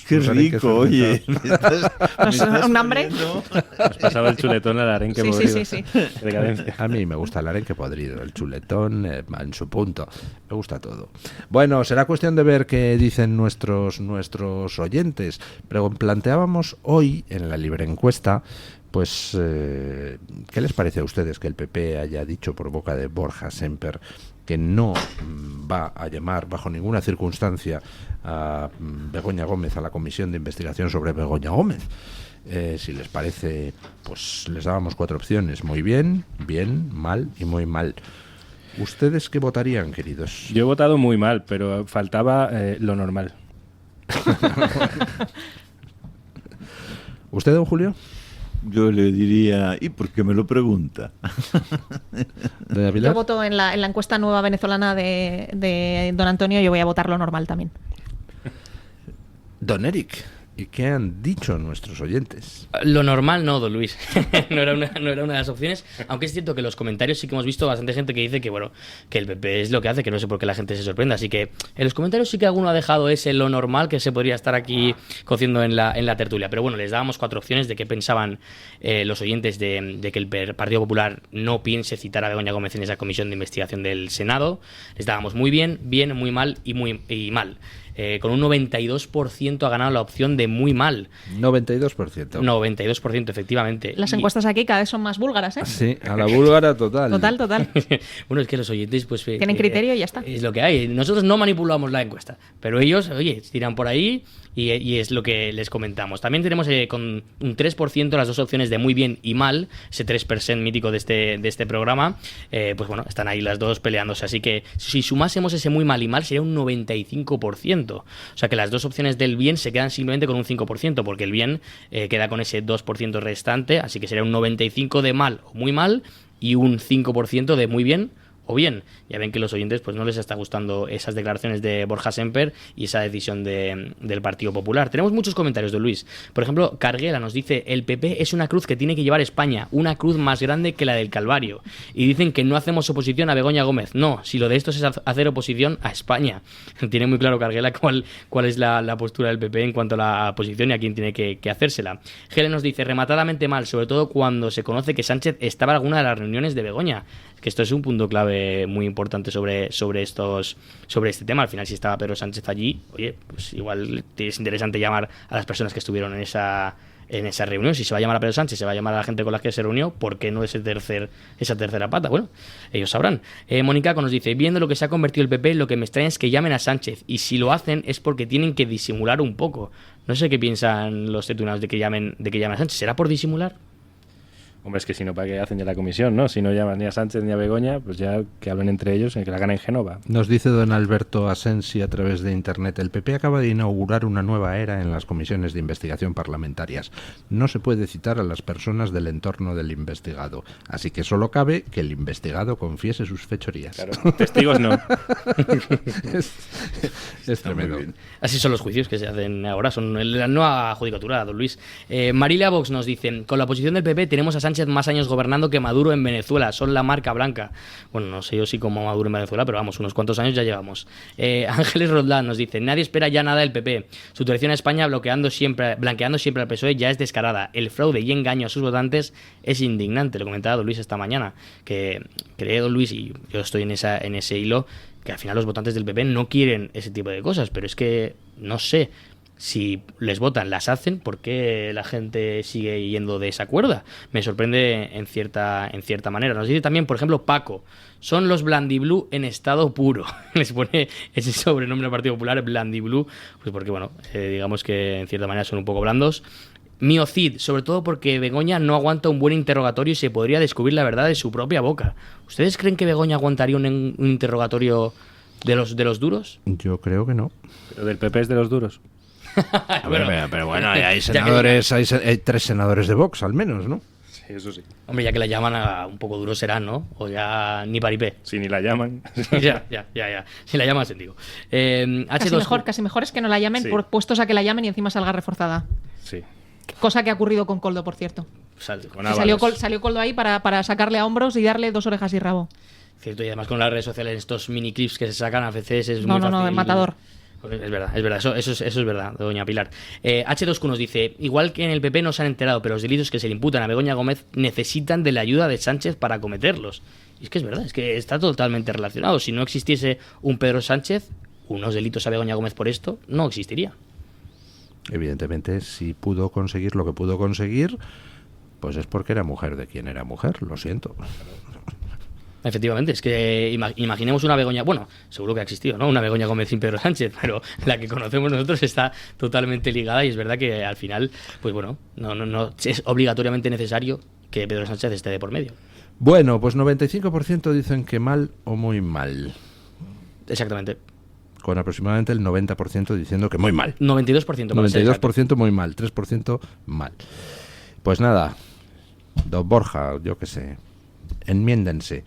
Qué rico, oye. ¿Un hambre? Has pasado el chuletón al arenque podrido. Sí. Decadencia. A mí me gusta el arenque podrido, el chuletón en su punto, me gusta todo. Bueno, será cuestión de ver qué dicen nuestros oyentes, pero planteábamos hoy en la libre encuesta, pues, ¿qué les parece a ustedes que el PP haya dicho por boca de Borja Semper que no va a llamar bajo ninguna circunstancia a Begoña Gómez a la comisión de investigación sobre Begoña Gómez? Si les parece, pues les dábamos 4 opciones: muy bien, bien, mal y muy mal. ¿Ustedes qué votarían, queridos? Yo he votado muy mal, pero faltaba lo normal. ¿Usted, don Julio? Yo le diría, ¿y por qué me lo pregunta? Yo voto en la encuesta nueva venezolana de don Antonio, yo voy a votar lo normal también. Don Eric, ¿y qué han dicho nuestros oyentes? Lo normal no, don Luis. no era una de las opciones, aunque es cierto que los comentarios sí que hemos visto bastante gente que dice que bueno, que el PP es lo que hace, que no sé por qué la gente se sorprende, así que en los comentarios sí que alguno ha dejado ese lo normal que se podría estar aquí cociendo en la tertulia, pero bueno, les dábamos 4 opciones de qué pensaban los oyentes de que el Partido Popular no piense citar a Begoña Gómez en esa comisión de investigación del Senado. Les dábamos muy bien, bien, muy mal y mal. Con un 92% ha ganado la opción de muy mal. 92%. 92%, efectivamente. Las encuestas aquí cada vez son más búlgaras, ¿eh? Sí, a la búlgara total. Total. Bueno, es que los oyentes pues tienen criterio y ya está. Es lo que hay. Nosotros no manipulamos la encuesta, pero ellos, oye, tiran por ahí y es lo que les comentamos. También tenemos con un 3% las 2 opciones de muy bien y mal, ese 3% mítico de este programa. Pues bueno, están ahí las dos peleándose. Así que si sumásemos ese muy mal y mal, sería un 95%. O sea que las 2 opciones del bien se quedan simplemente con un 5%, porque el bien queda con ese 2% restante, así que sería un 95% de mal o muy mal y un 5% de muy bien o bien. Ya ven que los oyentes pues no les está gustando esas declaraciones de Borja Semper y esa decisión del Partido Popular. Tenemos muchos comentarios de Luis. Por ejemplo, Carguera nos dice: el PP es una cruz que tiene que llevar España, una cruz más grande que la del Calvario. Y dicen que no hacemos oposición a Begoña Gómez. No, si lo de esto es hacer oposición a España. Tiene muy claro Carguera cuál es la postura del PP en cuanto a la oposición y a quién tiene que hacérsela. Gele nos dice: rematadamente mal, sobre todo cuando se conoce que Sánchez estaba en alguna de las reuniones de Begoña. Que esto es un punto clave muy importante sobre este tema. Al final, si estaba Pedro Sánchez allí, oye, pues igual es interesante llamar a las personas que estuvieron en esa reunión. Si se va a llamar a Pedro Sánchez, se va a llamar a la gente con la que se reunió, ¿por qué no esa tercera pata? Bueno, ellos sabrán. Mónica nos dice: viendo lo que se ha convertido el PP, lo que me extraña es que llamen a Sánchez, y si lo hacen es porque tienen que disimular un poco. No sé qué piensan los tertulianos de que llamen a Sánchez. ¿Será por disimular? Hombre, es que si no, ¿para qué hacen ya la comisión, no? Si no llaman ni a Sánchez ni a Begoña, pues ya que hablen entre ellos, que la hagan en Génova. Nos dice don Alberto Asensi a través de internet: el PP acaba de inaugurar una nueva era en las comisiones de investigación parlamentarias. No se puede citar a las personas del entorno del investigado, así que solo cabe que el investigado confiese sus fechorías. Claro, testigos no. es tremendo. Así son los juicios que se hacen ahora, son la nueva judicatura, don Luis. Marilia Vox nos dice: con la posición del PP tenemos a Sánchez más años gobernando que Maduro en Venezuela, son la marca blanca. Bueno, no sé yo si como Maduro en Venezuela, pero vamos, unos cuantos años ya llevamos. Ángeles Rodlán nos dice: nadie espera ya nada del PP. Su traición a España blanqueando siempre al PSOE ya es descarada. El fraude y engaño a sus votantes es indignante. Lo comentaba don Luis esta mañana, que cree don Luis, y yo estoy en ese hilo, que al final los votantes del PP no quieren ese tipo de cosas, pero es que no sé. Si les votan, las hacen, ¿por qué la gente sigue yendo de esa cuerda? Me sorprende en cierta manera. Nos dice también, por ejemplo, Paco: son los Blandiblue en estado puro. Les pone ese sobrenombre al Partido Popular, Blandiblue, pues porque, bueno, digamos que en cierta manera son un poco blandos. Miocid, sobre todo porque Begoña no aguanta un buen interrogatorio y se podría descubrir la verdad de su propia boca. ¿Ustedes creen que Begoña aguantaría un interrogatorio de los duros? Yo creo que no. ¿Pero del PP es de los duros? Pero bueno, hay senadores, hay 3 senadores de Vox al menos, ¿no? Sí, eso sí. Hombre, ya que la llaman a un poco duro será, ¿no? O ya ni paripé. Si ni la llaman. ya. Si la llaman, digo. Casi mejor es que no la llamen, puestos a que la llamen y encima salga reforzada. Sí. Cosa que ha ocurrido con Coldo, por cierto. Salió Coldo ahí para sacarle a hombros y darle 2 orejas y rabo. Cierto, y además con las redes sociales, estos mini clips que se sacan a veces es muy fácil. No, es matador. Es verdad, eso es verdad, doña Pilar. H2Q nos dice, igual que en el PP no se han enterado, pero los delitos que se le imputan a Begoña Gómez necesitan de la ayuda de Sánchez para cometerlos. Y es que es verdad, es que está totalmente relacionado. Si no existiese un Pedro Sánchez, unos delitos a Begoña Gómez por esto no existiría. Evidentemente, si pudo conseguir lo que pudo conseguir, pues es porque era mujer de quien era mujer, lo siento. Efectivamente, es que imaginemos una Begoña, bueno, seguro que ha existido, ¿no? Una Begoña Gómez sin Pedro Sánchez, pero la que conocemos nosotros está totalmente ligada y es verdad que al final, pues bueno, no es obligatoriamente necesario que Pedro Sánchez esté de por medio. Bueno, pues 95% dicen que mal o muy mal. Exactamente. Con aproximadamente el 90% diciendo que muy mal. 92%. 92% muy mal, 3% mal. Pues nada, don Borja, yo qué sé, enmiéndense.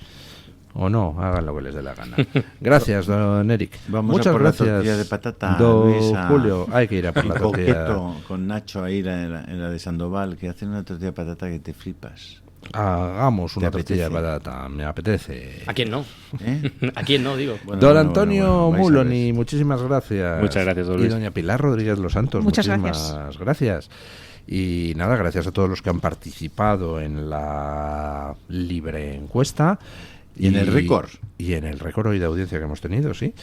O no, hagan lo que les dé la gana. Gracias, don Eric. Muchas a por gracias. La tortilla de patata, don Luisa. Julio. Hay que ir a por la tortilla. Con Nacho ahí en la de Sandoval, que hacen una tortilla de patata que te flipas. Hagamos una tortilla de patata, me apetece. ¿A quién no? ¿A quién no, digo? Don Antonio Muloni, muchísimas gracias. Muchas gracias, don Luis. Y doña Pilar Rodríguez Los Santos, muchísimas gracias. Y nada, gracias a todos los que han participado en la libre encuesta. Y en el récord. Y en el récord hoy de audiencia que hemos tenido, sí.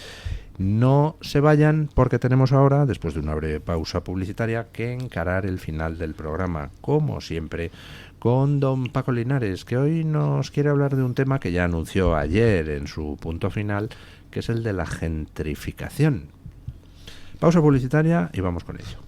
No se vayan porque tenemos ahora, después de una breve pausa publicitaria, que encarar el final del programa, como siempre, con don Paco Linares, que hoy nos quiere hablar de un tema que ya anunció ayer en su punto final, que es el de la gentrificación. Pausa publicitaria y vamos con ello.